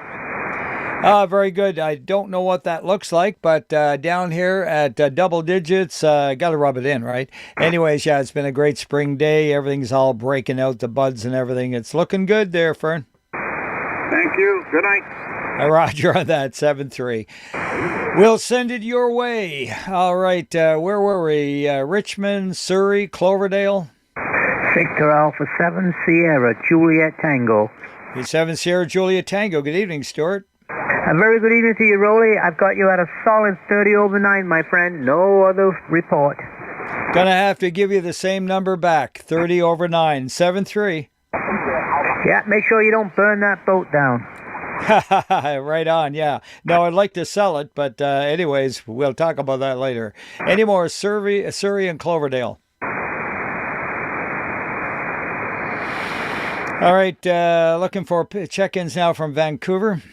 Very good. I don't know what that looks like, but down here at double digits, got to rub it in, right? Anyways, yeah, it's been a great spring day. Everything's all breaking out, the buds and everything. It's looking good there, Fern.
Thank you. Good night.
Roger on that, 7-3. We'll send it your way. All right, where were we? Richmond, Surrey, Cloverdale?
Victor Alpha 7 Sierra Juliet Tango.
7 Sierra Juliet Tango. Good evening, Stuart.
A very good evening to you, Roly. I've got you at a solid 30 over 9, my friend. No other report.
Gonna have to give you the same number back. 30 over 9. 7-3.
Yeah, make sure you don't burn that boat down.
Right on, yeah. No, I'd like to sell it, but anyways, we'll talk about that later. Any more Surrey and Cloverdale? All right, looking for check-ins now from Vancouver.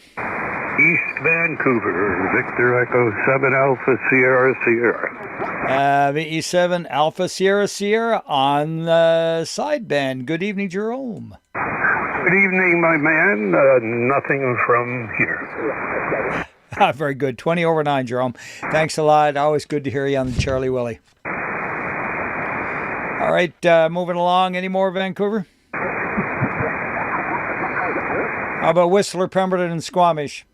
East Vancouver, Victor Echo 7 Alpha Sierra Sierra.
VE7 Alpha Sierra Sierra on the sideband. Good evening, Jerome.
Good evening, my man. Nothing from here.
Very good. 20 over 9, Jerome. Thanks a lot. Always good to hear you on the Charlie Willie. All right, moving along. Any more Vancouver? How about Whistler, Pemberton, and Squamish?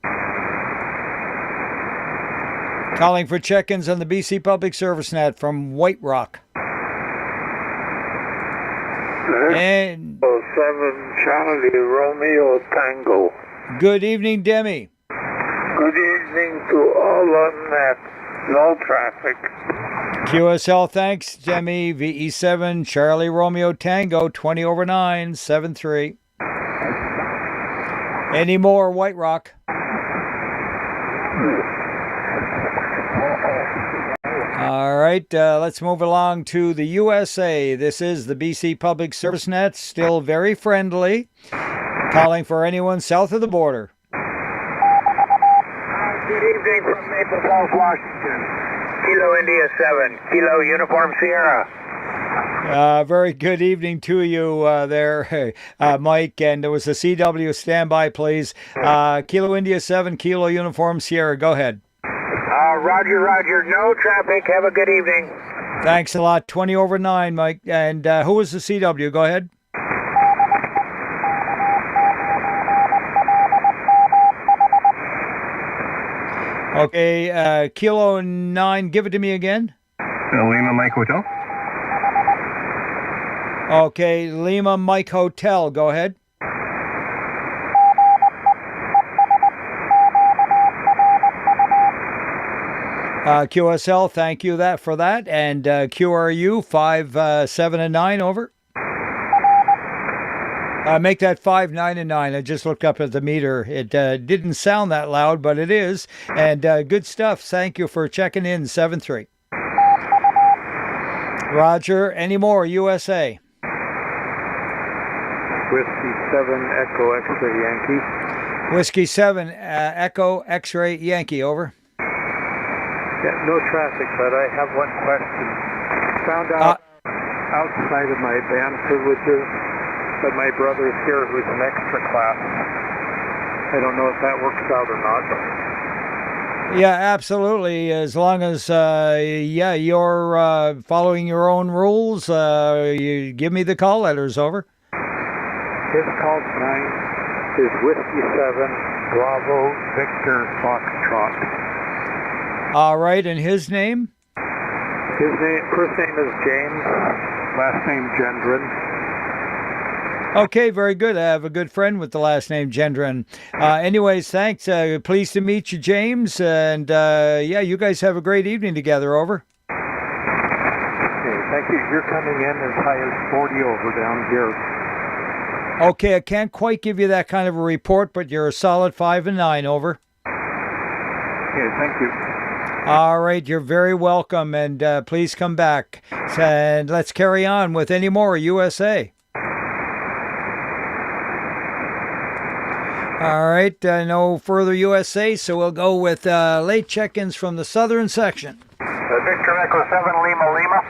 Calling for check-ins on the BC Public Service Net from White Rock. And
7 Charlie Romeo Tango.
Good evening, Demi.
Good evening to all on net. No traffic.
QSL, thanks, Demi. VE7 Charlie Romeo Tango, 20 over 9, 7-3. Any more White Rock? All right, let's move along to the USA. This is the BC Public Service Net, still very friendly. Calling for anyone south of the border.
Good evening from Maple Falls, Washington. Kilo India 7, Kilo Uniform Sierra.
Very good evening to you there, Mike. And there was a CW standby, please. Kilo India 7, Kilo Uniform Sierra. Go ahead.
Roger. No traffic. Have a good evening.
Thanks a lot. 20 over 9, Mike. And who was the CW? Go ahead. Okay, Kilo 9. Give it to me again.
Lima Mike Hotel.
Okay, Lima Mike Hotel. Go ahead. QSL, thank you for that. And QRU 5, 7, and 9, over. Make that 5, 9, and 9. I just looked up at the meter. It didn't sound that loud, but it is. And good stuff. Thank you for checking in, 7-3. Roger. Any more, USA?
Whiskey 7 Echo X-Ray Yankee.
Whiskey 7 Echo X-Ray Yankee, over.
Yeah, no traffic, but I have one question. Found out outside of my band privileges that my brother's here who's an extra class. I don't know if that works out or not.
Yeah, absolutely. As long as, you're following your own rules, you give me the call letters, over.
His call sign is Whiskey 7 Bravo Victor Foxtrot.
All right, and his name?
His first name is James, last name Gendron.
Okay, very good. I have a good friend with the last name Gendron. Anyways, thanks. Pleased to meet you, James. And yeah, you guys have a great evening together. Over.
Okay, thank you. You're coming in as high as 40 over down here.
Okay, I can't quite give you that kind of a report, but you're a solid 5 and 9. Over.
Okay, thank you.
All right, you're very welcome, and please come back. And let's carry on with any more USA. All right, no further USA, so we'll go with late check-ins from the southern section.
Victor Echo 7 Lima Lima.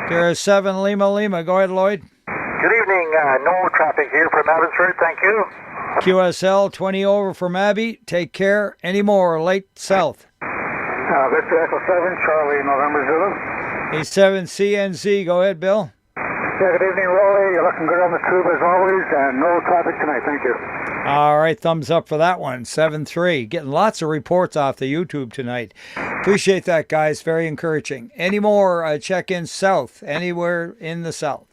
There's 7 Lima Lima. Go ahead, Lloyd.
Good evening. No traffic here from Abbotsford. Thank you.
QSL 20 over from Abbey. Take care. Any more late south?
Victor Echo 7 Charlie November Zulu.
A7 CNZ. Go ahead, Bill.
Yeah, good evening, Roly. You're looking good on the tube as always, and no traffic tonight. Thank you.
All right, thumbs up for that one. 7-3. Getting lots of reports off the YouTube tonight. Appreciate that, guys. Very encouraging. Any more check-ins south? Anywhere in the south?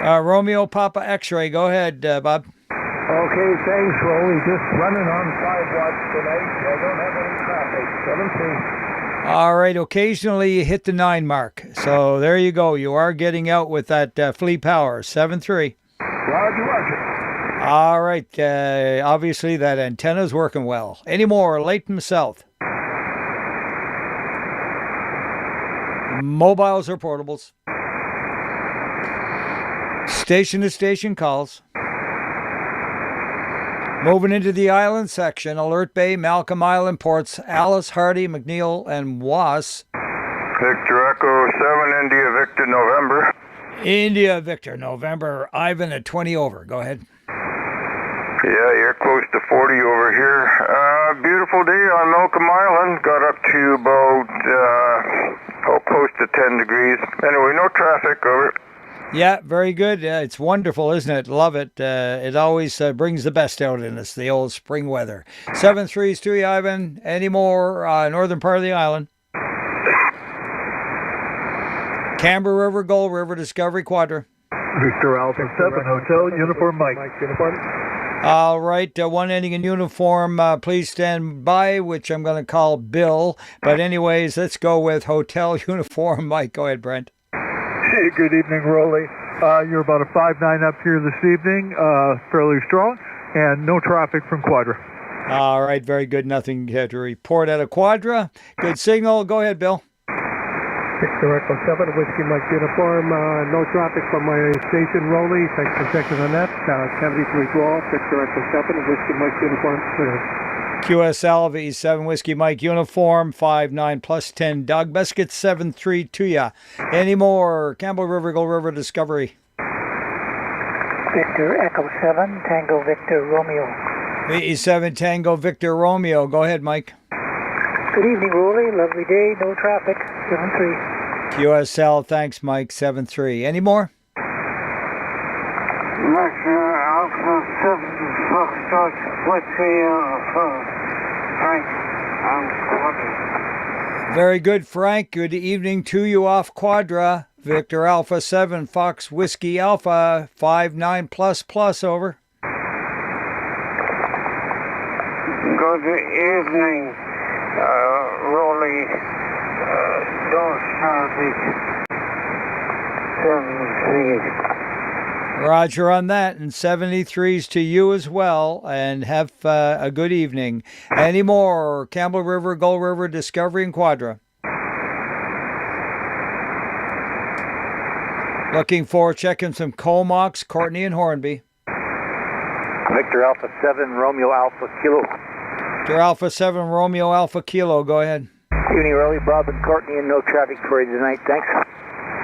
Romeo Papa X-ray. Go ahead, Bob.
Okay, thanks, Roly. Just running on 5 watts tonight. I don't have any traffic. 7-3.
All right, occasionally you hit the 9 mark. So there you go. You are getting out with that flea power. 7-3.
Roger, roger.
All right. Obviously, that antenna's working well. Any more late from south? Mobiles or portables? Station to station calls. Moving into the island section, Alert Bay, Malcolm Island ports, Alice, Hardy, McNeil, and Was.
Victor Echo 7 India Victor November.
India Victor November. Ivan at 20 over. Go ahead.
Yeah, you're close to 40 over here. Beautiful day on Malcolm Island. Got up to about close to 10 degrees. Anyway, no traffic over.
Yeah, very good. It's wonderful, isn't it? Love it. It always brings the best out in us, the old spring weather. 7-3's to you, Ivan. Any more northern part of the island? Canberra River, Gold River, Discovery Quadra.
Victor Alpha 7 Hotel, Uniform Mike. Uniform.
All right, one ending in uniform. Please stand by, which I'm going to call Bill. But anyways, let's go with Hotel Uniform Mike. Go ahead, Brent.
Hey, good evening, Roly. You're about a 5-9 up here this evening, fairly strong, and no traffic from Quadra.
All right, very good. Nothing to report out of Quadra. Good signal. Go ahead, Bill.
Victor Echo 7, Whiskey Mike Uniform. No traffic from my station, Roly. Thanks for checking on that. 7312, Victor Echo 7, Whiskey Mike Uniform.
QSL V7 Whiskey Mike Uniform 5-9 plus 10 Doug Biscuit 7-3 to ya. Any more? Campbell River, Gold River, Discovery.
Victor Echo 7 Tango Victor Romeo.
VE7 Tango Victor Romeo. Go ahead, Mike.
Good evening, Roly. Lovely day. No traffic. 7-3.
QSL. Thanks, Mike. 7-3. Any more? Very good, Frank. Good evening to you off Quadra. Victor Alpha 7 Fox Whiskey Alpha 5-9 plus over.
Good evening, Roly. Don't traffic. 7-3.
Roger on that, and 73s to you as well, and have a good evening. Any more? Campbell River, Gold River, Discovery, and Quadra. Looking for checking some Comox, Courtney, and Hornby.
Victor Alpha 7, Romeo Alpha Kilo.
Victor Alpha 7, Romeo Alpha Kilo. Go ahead.
Evening, Roly, Bob, and Courtney, and no traffic for you tonight. Thanks.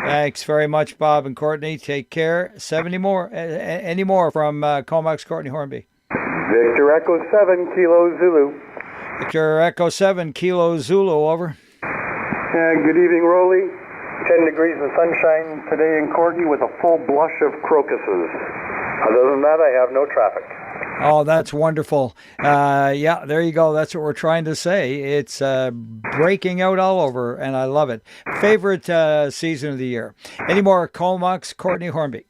Thanks very much, Bob and Courtney. Take care. 70 more. Any more from Comox, Courtney, Hornby?
Victor Echo 7 Kilo Zulu.
Victor Echo 7 Kilo Zulu, over.
Good evening, Roly. 10 degrees of sunshine today in Corgi with a full blush of crocuses. Other than that, I have no traffic.
Oh, that's wonderful. Yeah, there you go. That's what we're trying to say. It's breaking out all over, and I love it. Favorite season of the year. Any more Comox, Courtney Hornby?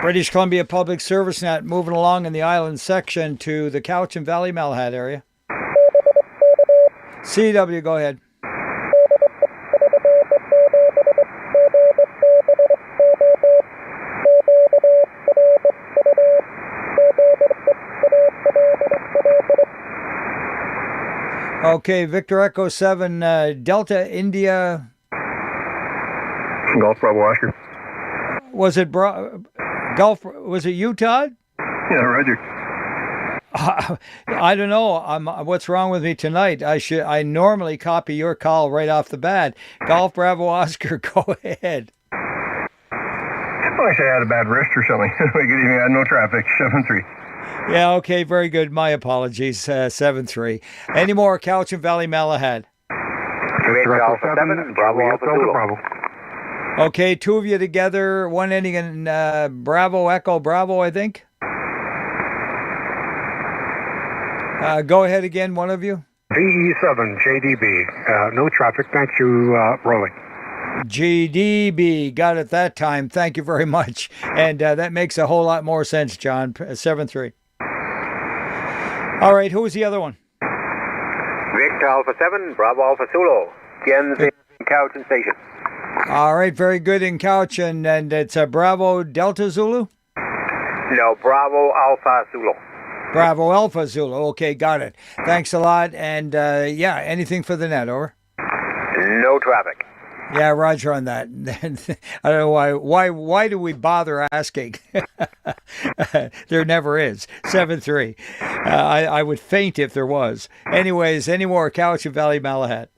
British Columbia Public Service Net moving along in the island section to the Cowichan Valley Malahat area. CW, go ahead. Okay, Victor Echo 7, Delta India.
Golf Bravo Oscar.
Was it Gulf? Was it you, Todd?
Yeah, Roger.
I don't know. What's wrong with me tonight? I normally copy your call right off the bat. Golf Bravo Oscar, go ahead.
Oh, I say I had a bad wrist or something. Good evening. I had no traffic. 7-3.
Yeah, okay, very good. My apologies. 7-3. Any more Cowichan Valley Malahat?
Victor Alpha 7, Bravo Alpha Zulu.
Bravo.
Okay, two of you together, one ending in Bravo Echo Bravo, I think. Go ahead again, one of you.
VE7, JDB. No traffic. Thank you, Roly.
GDB, got it that time. Thank you very much. And that makes a whole lot more sense, John. 7-3. All right, who was the other one?
Victor Alpha 7, Bravo Alpha Zulu. Tianjin Cowichan Station.
All right, very good in Cowichan. And it's Bravo Delta Zulu?
No, Bravo Alpha Zulu.
Bravo Alpha Zulu. Okay, got it. Thanks a lot. And yeah, anything for the net, over?
No traffic.
Yeah, Roger on that. I don't know why do we bother asking? There never is. 7-3. I would faint if there was. Anyways, any more Cowichan Valley Malahat?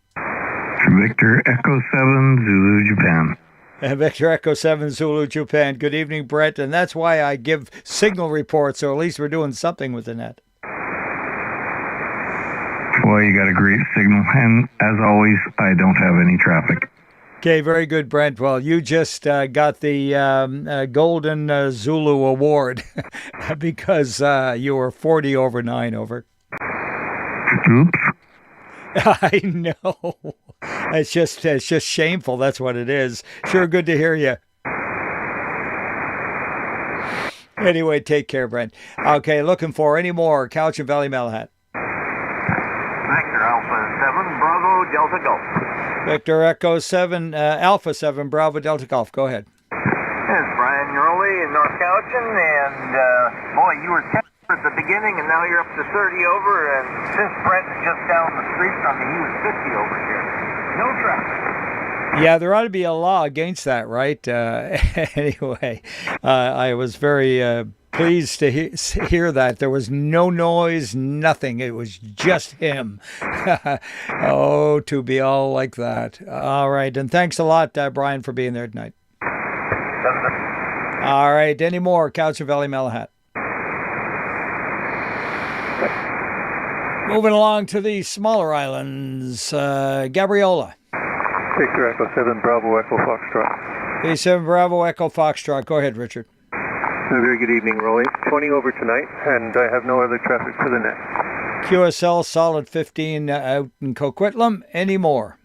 Victor Echo 7 Zulu Japan.
Victor Echo 7 Zulu Japan. Good evening, Brett. And that's why I give signal reports, so at least we're doing something with the net.
Well, you got a great signal, and as always, I don't have any traffic.
Okay, very good, Brent. Well, you just got the Golden Zulu Award because you were 40 over 9 over.
Oops.
I know. It's just shameful. That's what it is. Sure, good to hear you. Anyway, take care, Brent. Okay, looking for any more Cowichan Valley Malahat.
Victor Alpha 7, Bravo Delta Golf.
Victor Echo 7, Alpha 7, Bravo Delta Golf. Go ahead.
It's Brian Roly in North Cowichan, and boy, you were 10 at the beginning, and now you're up to 30 over, and since Brent is just down the street from me, he was 50 over here. No traffic.
Yeah, there ought to be a law against that, right? Anyway, I was very pleased to hear that. There was no noise, nothing. It was just him. Oh, to be all like that. All right, and thanks a lot, Brian, for being there tonight. All right, any more Cowichan Valley Malahat? Moving along to the smaller islands, Gabriola.
Victor Echo 7, Bravo Echo Foxtrot.
A7 Bravo Echo Foxtrot. Go ahead, Richard.
A very good evening, Roly. 20 over tonight, and I have no other traffic for the net.
QSL solid 15 out in Coquitlam. Any more?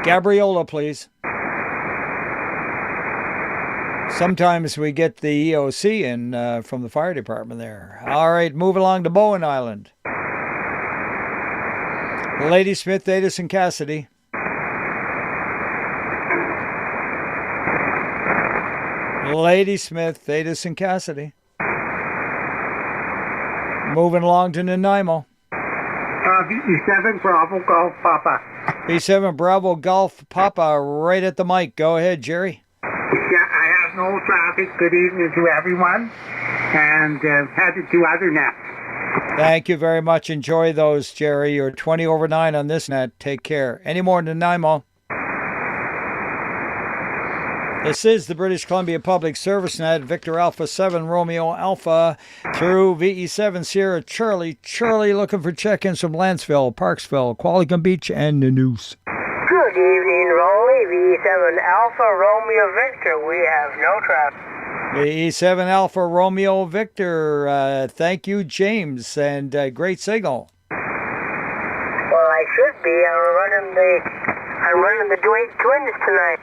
Gabriola, please. Sometimes we get the EOC in from the fire department there. All right, move along to Bowen Island. Ladysmith, Davis, and Cassidy. Ladysmith, Davis, and Cassidy. Moving along to Nanaimo.
BC7 Bravo Golf Papa.
B7 Bravo Golf Papa, right at the mic. Go ahead, Jerry.
Yeah, I have no traffic. Good evening to everyone. And headed to other nets.
Thank you very much. Enjoy those, Jerry. You're 20 over 9 on this net. Take care. Any more Nanaimo? This is the British Columbia Public Service Net. Victor Alpha 7 Romeo Alpha through VE7 Sierra Charlie. Charlie looking for check-ins from Lanceville, Parksville, Qualicum Beach, and Nanoose.
Good Good evening, Roly. V7 Alpha Romeo Victor. We have no traffic.
E7 Alpha Romeo Victor. Thank you, James, and great signal.
Well, I should be. I'm running the Dwight Twins tonight.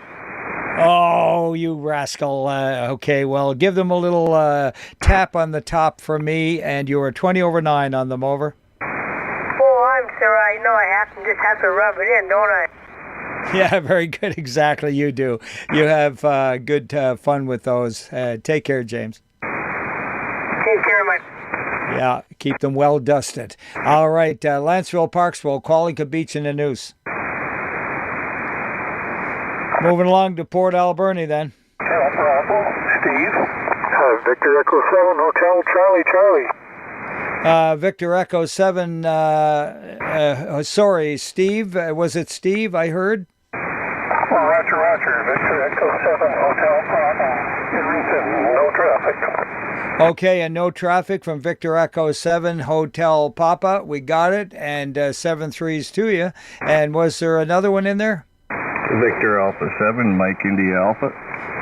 Oh, you rascal. Okay, well, give them a little tap on the top for me, and you were 20 over 9 on them, over.
Oh, I'm sure I know. I just have to rub it in, don't I?
Yeah, very good. Exactly, you do. You have good fun with those. Take care, James.
Take care, Mike.
Yeah, keep them well dusted. All right, Lanceville, Parksville, Qualicum Beach, and the Noose. Moving along to Port Alberni, then.
Steve. Victor Echo 7, Hotel Charlie Charlie.
Victor Echo 7, sorry, Steve. Was it Steve, I heard?
Roger. Victor Echo 7, Hotel Papa. No traffic.
Okay, and no traffic from Victor Echo 7, Hotel Papa. We got it, and 7-3s to you. And was there another one in there?
Victor Alpha 7, Mike India Alpha.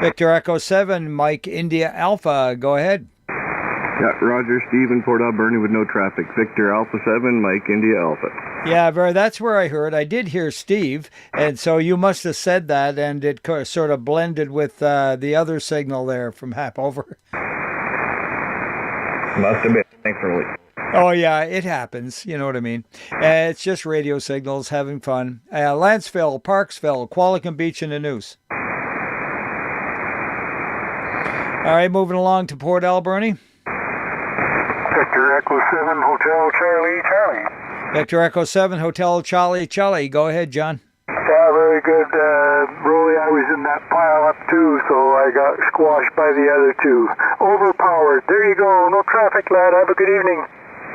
Victor Echo 7, Mike India Alpha. Go ahead.
Yeah, Roger, Stephen, Port Alberni with no traffic. Victor Alpha 7, Mike India Alpha.
Yeah, that's where I heard. I did hear Steve, and so you must have said that, and it sort of blended with the other signal there from Hap, over.
Must have been. Thanks, Roly.
Oh, yeah, it happens. You know what I mean. It's just radio signals, having fun. Lanceville, Parksville, Qualicum Beach, and the Noose. All right, moving along to Port Alberni.
Victor Echo 7, Hotel Charlie.
Victor Echo 7, Hotel Charlie. Go ahead, John.
Yeah, very good. Roly, I was in that pile up too, so I got squashed by the other two. Overpowered. There you go. No traffic, lad. Have a good evening.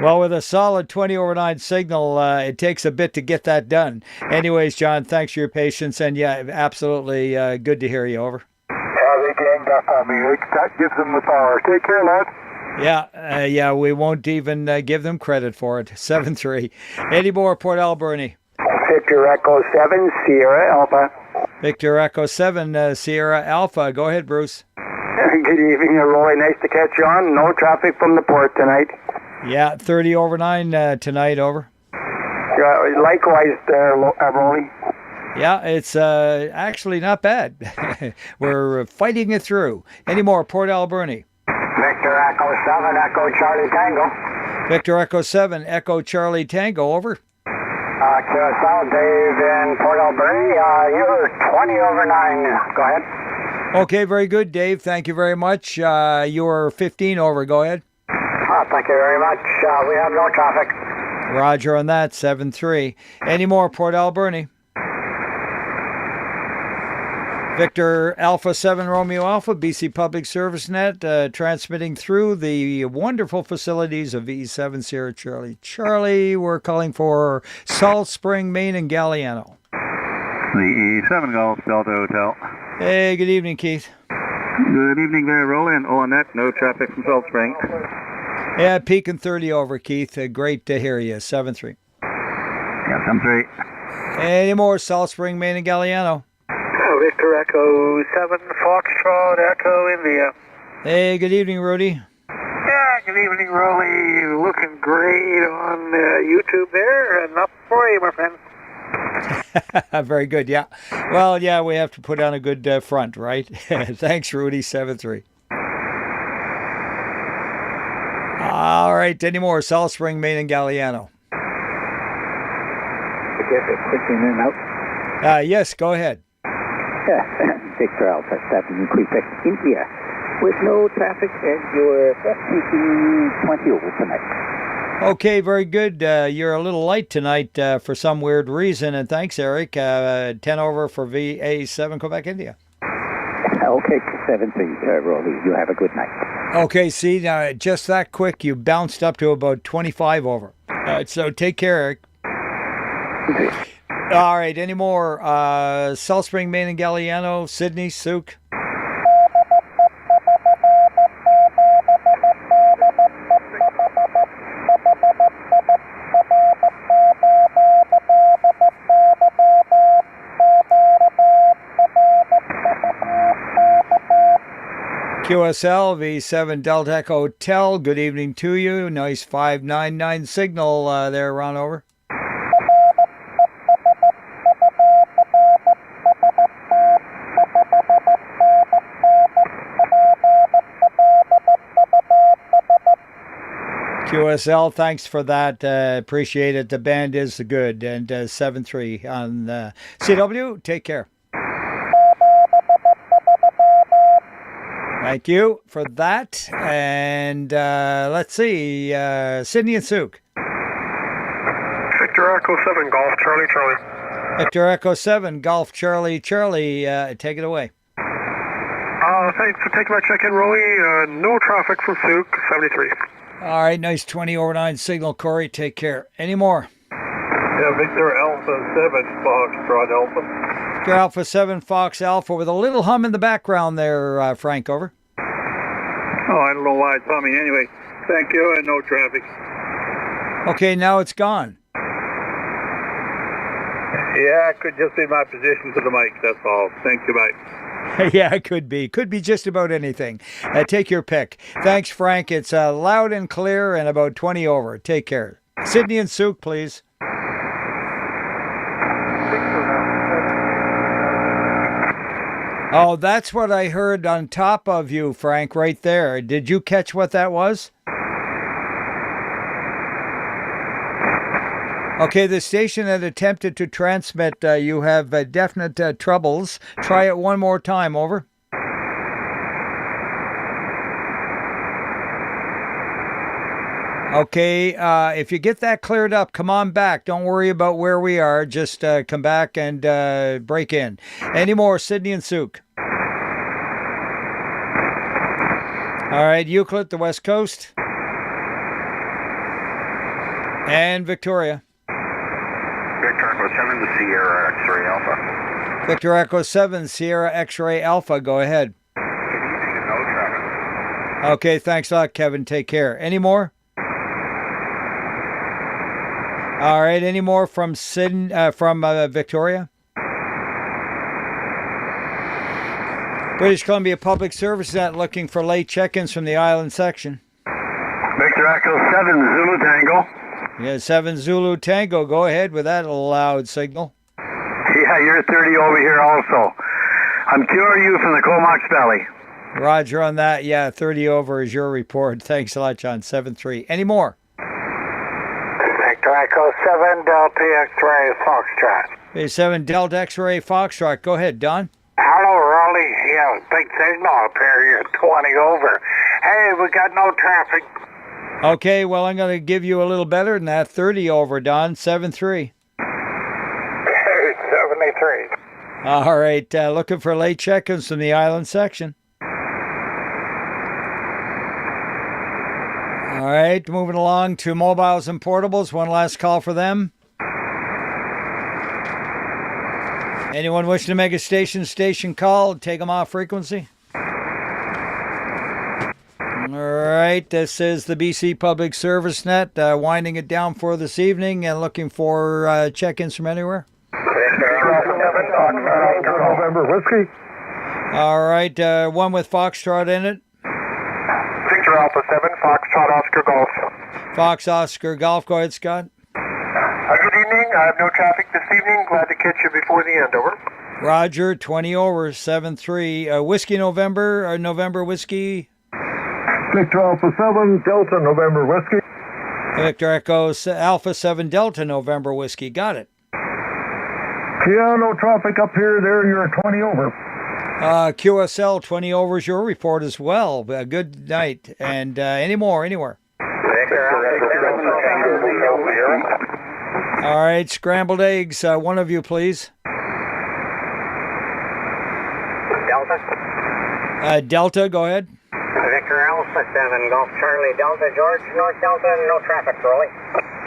Well, with a solid 20 over 9 signal, it takes a bit to get that done. Anyways, John, thanks for your patience, and yeah, absolutely good to hear you, over.
Yeah, they ganged up on me. That gives them the power. Take care, lad.
Yeah, we won't even give them credit for it. 7-3. Eddie Moore, Port Alberni.
Victor Echo 7, Sierra Alpha.
Victor Echo 7, Sierra Alpha. Go ahead, Bruce.
Good evening, Roly. Nice to catch you on. No traffic from the port tonight.
Yeah, 30 over 9 tonight, over.
Likewise, Roly.
Yeah, it's actually not bad. We're fighting it through. Any more, Port Alberni?
Victor Echo 7, Echo Charlie Tango.
Victor Echo 7, Echo Charlie Tango, over.
Curacao, Dave in Port Alberni. You're 20 over 9. Go ahead.
Okay, very good, Dave. Thank you very much. You're 15 over. Go ahead.
Thank you very much. We have no traffic.
Roger on that, 7-3. Any more, Port Alberni? Victor Alpha 7 Romeo Alpha, BC Public Service Net, transmitting through the wonderful facilities of E7 Sierra Charlie. Charlie, we're calling for Salt Spring, Maine, and Galliano.
The E7 Golf Delta Hotel.
Hey, good evening, Keith.
Good evening there, Roly, and on that, no traffic from Salt Spring.
Yeah, peaking 30 over, Keith. Great to hear you. 7-3.
Yeah, 7-3.
Any more, Salt Spring, Maine, and Galliano?
Victor Echo 7, Foxtrot Echo India.
Hey, good evening, Rudy.
Yeah, good evening, Roly. Looking great on YouTube there. Enough for you, my friend.
Very good, yeah. Well, yeah, we have to put on a good front, right? Thanks, Rudy. 7-3. All right, any more? Salt Spring, Maine, and Galliano.
I guess it's quick in and out.
Yes, go ahead.
Victor Alpha 7, Quebec, India. With no traffic, and you're just 20 over tonight.
Okay, very good. You're a little light tonight for some weird reason, and thanks, Eric. 10 over for VA7, Quebec, India.
Okay, 7-3, Roly. You have a good night.
Okay, see, just that quick, you bounced up to about 25 over. So take care, Eric.
Okay.
All right, any more? Salt Spring, Maine, and Galliano, Sydney, Souk. QSL V7 Delta Echo Hotel, good evening to you. Nice 599 signal there, Ron, over. QSL, thanks for that. Appreciate it. The band is good. And 7-3 on CW. Take care. Thank you for that. And let's see. Sydney and Souk.
Victor Echo 7, Golf Charlie Charlie.
Victor Echo 7, Golf Charlie Charlie. Take it away.
Thanks for taking my check-in, Roly. No traffic from Souk, 73.
All right, nice 20 over 9 signal, Corey. Take care. Any more?
Yeah, Victor Alpha 7, Foxtrot Alpha.
Victor Alpha 7, Fox Alpha, with a little hum in the background there, Frank, over.
Oh, I don't know why it's humming. Anyway, thank you, and no traffic.
Okay, now it's gone.
Yeah, it could just be my position to the mic, that's all. Thank you, bye.
Yeah, it could be. Could be just about anything. Take your pick. Thanks, Frank. It's loud and clear and about 20 over. Take care. Sydney and Souk, please. Oh, that's what I heard on top of you, Frank, right there. Did you catch what that was? Okay, the station that attempted to transmit, you have definite troubles. Try it one more time, over. Okay, if you get that cleared up, come on back. Don't worry about where we are. Just come back and break in. Any more, Sydney and Souk? All right, Euclid, the West Coast. And Victoria.
Victor Echo 7, the Sierra X-Ray Alpha.
Victor Echo 7, Sierra X-Ray Alpha. Go ahead.
Good evening and no traffic.
Okay, thanks a lot, Kevin. Take care. Any more? All right, any more from Victoria? British Columbia Public Service Net looking for late check-ins from the island section.
Victor Echo 7, Zulu Tango.
Yeah, 7 Zulu Tango. Go ahead with that loud signal.
Yeah, you're 30 over here also. I'm QRU from the Comox Valley.
Roger on that. Yeah, 30 over is your report. Thanks a lot, John. 7-3. Any more?
Victor Echo 7, Delta X-Ray Foxtrot.
Okay, 7 Delta X-Ray Foxtrot. Go ahead, Don.
Hello, Roly. Yeah, big signal up here. You're 20 over. Hey, we got no traffic.
Okay, well, I'm going to give you a little better than that. 30 over, Don. 7-3.
73.
All right, looking for late check-ins from the island section. All right, moving along to mobiles and portables. One last call for them. Anyone wishing to make a station call, take them off frequency. All right, this is the BC Public Service Net, winding it down for this evening and looking for check-ins from anywhere.
November Whiskey.
All right, one with Foxtrot in it.
Victor Alpha 7, Foxtrot Oscar Golf.
Fox Oscar Golf. Go ahead, Scott.
Good evening. I have no traffic this evening. Glad to catch you before the end. Over.
Roger, 20 over, 7-3. Whiskey November, November Whiskey.
Victor Alpha 7, Delta November Whiskey.
Victor Echo Alpha 7 Delta November Whiskey. Got it.
Yeah, no traffic up here. There, you're 20 over.
QSL 20 over is your report as well. Good night. And any more, anywhere? All right, scrambled eggs. One of you, please.
Delta.
Delta, go ahead.
Victor Alpha 7, Golf Charlie Delta, George, North Delta, no traffic, Roly.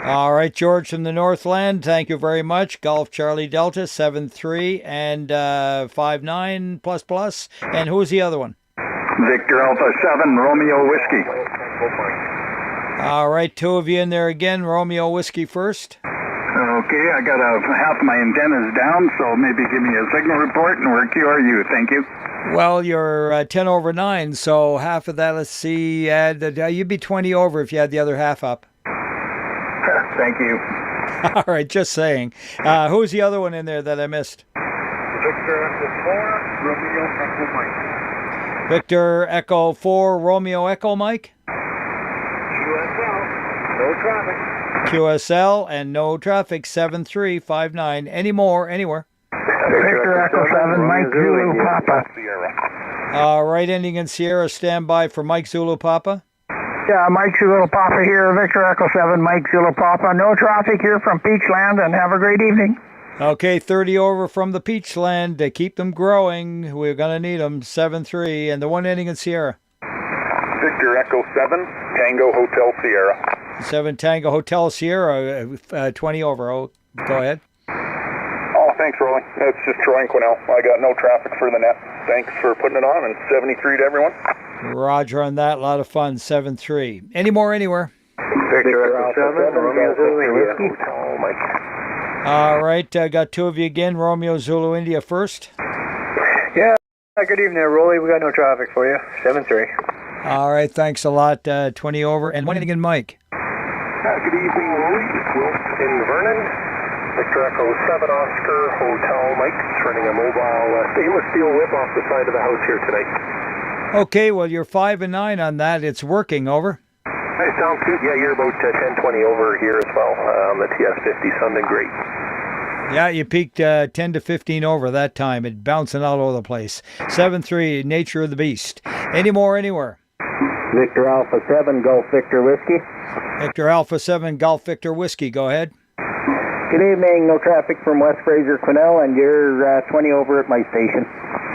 All right, George from the Northland, thank you very much. Golf Charlie Delta, 7-3 and 5-9 plus. And who's the other one?
Victor Alpha 7, Romeo Whiskey.
All right, two of you in there again. Romeo Whiskey first.
Okay, I got half my antennas down, so maybe give me a signal report and where QRU. Thank you.
Well, you're 10 over 9, so half of that, let's see, you'd be 20 over if you had the other half up.
Thank you.
All right, just saying. Who's the other one in there that I missed?
Victor Echo 4, Romeo Echo Mike.
Victor Echo 4, Romeo Echo Mike?
QSL, no traffic.
QSL and no traffic, 7359. Any more, anywhere?
Victor Echo 7, Mike Zulu Papa.
All right, ending in Sierra, stand by for Mike Zulu Papa.
Yeah, Mike Zulu Papa here, Victor Echo 7, Mike Zulu Papa. No traffic here from Peachland, and have a great evening.
Okay, 30 over from the Peachland. Keep them growing. We're going to need them, 7-3. And the one ending in Sierra.
Victor Echo 7, Tango Hotel Sierra.
7 Tango Hotel Sierra, 20 over. Oh, go ahead.
Oh, thanks, Roly. It's just Troy and Quinnell. I got no traffic for the net. Thanks for putting it on, and 73 to everyone.
Roger on that. A lot of fun, 7-3. Any more, anywhere?
Victor Echo 7, Romeo Zulu Whiskey.
Oh, Mike.
All right, got two of you again. Romeo Zulu India first.
Yeah, good evening there, Roly. We got no traffic for you, 7-3.
All right, thanks a lot, 20 over. And one again, Mike.
Good evening, Roly. Wilt in Vernon. Victor Echo 7 Oscar Hotel Mike. Running a mobile stainless steel whip off the side of the house here tonight.
Okay, well, you're 5 and 9 on that. It's working, over.
Hey, sounds good. Yeah, you're about 10-20 over here as well on the TS50. Sounding great.
Yeah, you peaked 10 to 15 over that time. It bouncing all over the place. 7-3, nature of the beast. Any more, anywhere?
Victor Alpha 7, Golf Victor Whiskey.
Victor Alpha 7, Golf Victor Whiskey. Go ahead.
Good evening. No traffic from West Fraser, Quinnell, and you're 20 over at my station.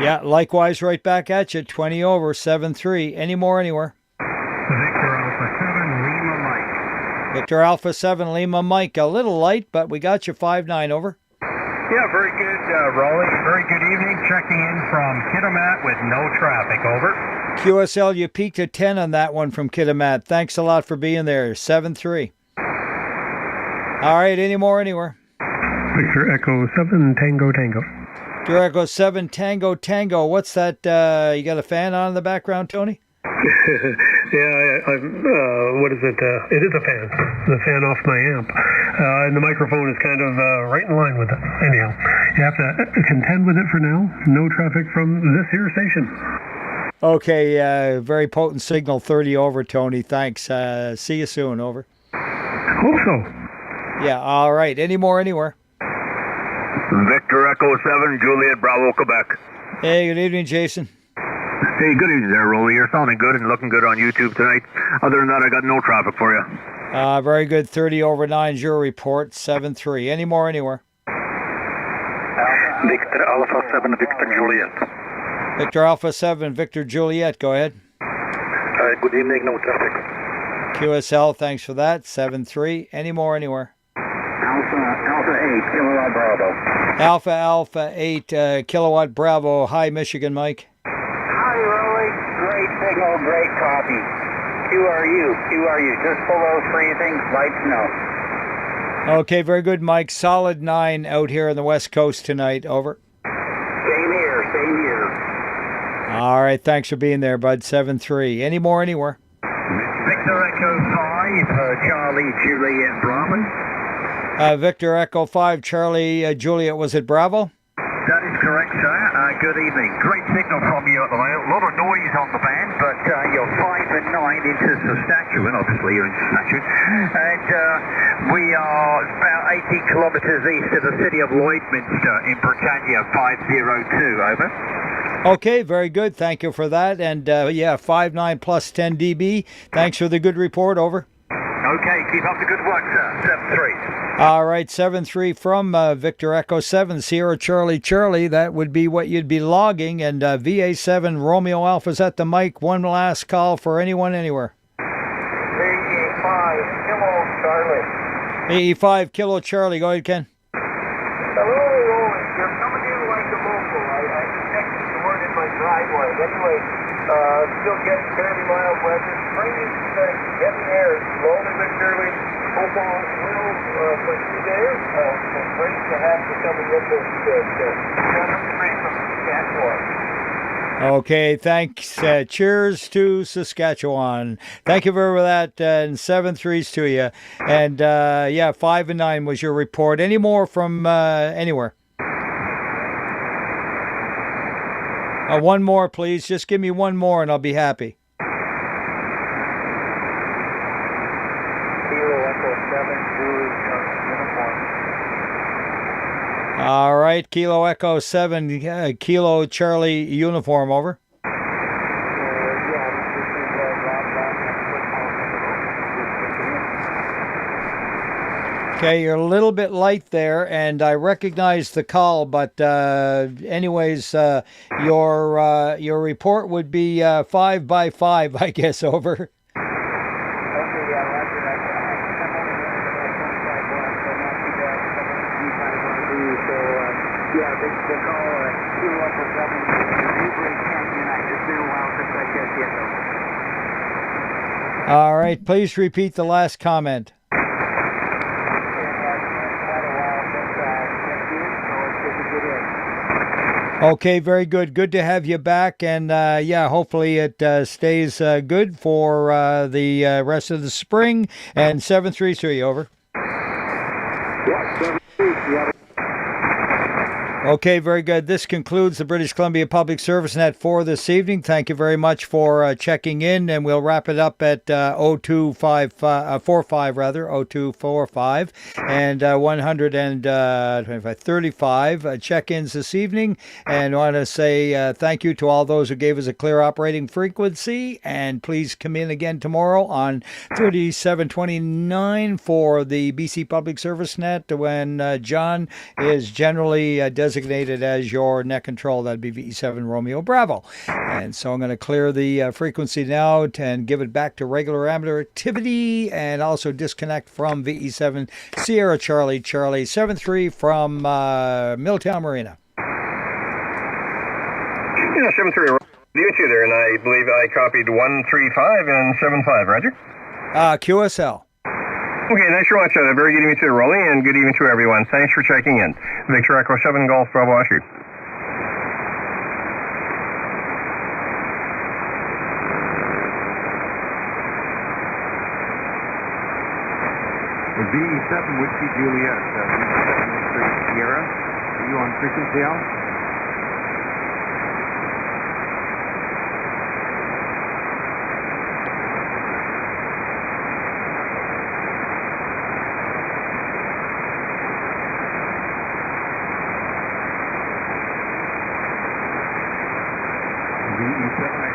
Yeah, likewise right back at you. 20 over, 7-3. Any more, anywhere?
Victor Alpha 7, Lima Mike.
Victor Alpha 7, Lima Mike. A little light, but we got you 5-9 over.
Yeah, very good, Roly. Very good evening. Checking in from Kitimat with no traffic, over.
QSL, you peaked at 10 on that one from Kitimat. Thanks a lot for being there. 7-3. All right, any more, anywhere?
Victor Echo 7, Tango Tango.
Victor Echo 7, Tango Tango. What's that? You got a fan on in the background, Tony?
Yeah, what is it? It is a fan. The fan off my amp. And the microphone is kind of right in line with it. Anyhow, you have to contend with it for now. No traffic from this here station.
Okay, very potent signal, 30 over, Tony. Thanks. See you soon, over.
Hope so.
Yeah, all right. Any more, anywhere?
Victor Echo 7, Juliet Bravo, Quebec.
Hey, good evening, Jason.
Hey, good evening there, Roly. You're sounding good and looking good on YouTube tonight. Other than that, I got no traffic for you.
Very good. 30 over 9 is your report. 7-3. Any more, anywhere?
Victor Alpha 7, Victor Juliet.
Victor Alpha 7, Victor Juliet. Go ahead.
Good evening, no traffic.
QSL, thanks for that. 7-3. Any more, anywhere?
Alpha 8, Kilowatt Bravo.
Alpha 8, Kilowatt Bravo. Hi, Michigan, Mike.
Hi, Roly. Great signal, great copy. QRU. Just below freezing, light snow.
Okay, very good, Mike. Solid 9 out here on the West Coast tonight. Over.
Same here.
All right, thanks for being there, bud. 7-3. Any more, anywhere?
Victor Echo 5, Charlie Juliet Brahman.
Victor Echo 5, Charlie Juliet. Was it Bravo?
That is correct, sir. Good evening. Great signal from you at the moment. A lot of noise on the band, but you're 5 and 9 into Saskatchewan. Obviously, you're in Saskatchewan. And we are about 80 kilometres east of the city of Lloydminster in Britannia, 502. Over.
Okay, very good. Thank you for that. And yeah, 5-9 plus 10 dB. Thanks for the good report. Over.
Okay, keep up the good work, sir. 7-3.
All right, 7-3 from Victor Echo 7, Sierra Charlie Charlie. That would be what you'd be logging. And VA7 Romeo Alpha's at the mic. One last call for anyone, anywhere.
VE5 Kilo Charlie.
VE5 Kilo Charlie. Go ahead, Ken.
Hello, Roly. You're coming in like a local. I detected the word in my driveway. Anyway, still getting 30 miles weather. Spring is getting air slowly but surely.
Hope all is well with you there. It's great to have you coming in this 7-3 from Saskatchewan.
Okay, thanks. Cheers to Saskatchewan. Thank you for that, and 7-3s to you. And yeah, 5 and 9 was your report. Any more from anywhere? One more, please. Just give me one more, and I'll be happy.
Kilo Echo 7, Julie, uniform.
All right, Kilo Echo 7, Kilo Charlie uniform, over. Okay, you're a little bit light there, and I recognize the call, but anyways, your report would be 5 by 5, I guess, over. All right, please repeat the last comment. Okay, very good. Good to have you back, and yeah, hopefully it stays good for the rest of the spring. And 733, over.
Yeah, 7-3.
Okay, very good. This concludes the British Columbia Public Service Net for this evening. Thank you very much for checking in, and we'll wrap it up at 0245 and 135 check-ins this evening. And I want to say thank you to all those who gave us a clear operating frequency, and please come in again tomorrow on 3729 for the BC Public Service Net when John is generally designated as your net control. That'd be VE7 Romeo Bravo. And so I'm going to clear the frequency now and give it back to regular amateur activity, and also disconnect from VE7 Sierra Charlie 73 from Milltown Marina.
Yeah, 73 you two there, and I believe I copied 135 and 75, Roger?
QSL.
Okay, thanks very much. Very good evening to Roly, and good evening to everyone. Thanks for checking in. Victor Echo 7 Golf Bravo Oscar.
VE7 Whiskey Juliet, VE7 Whiskey Sierra. Are you on frequency, Al? VE7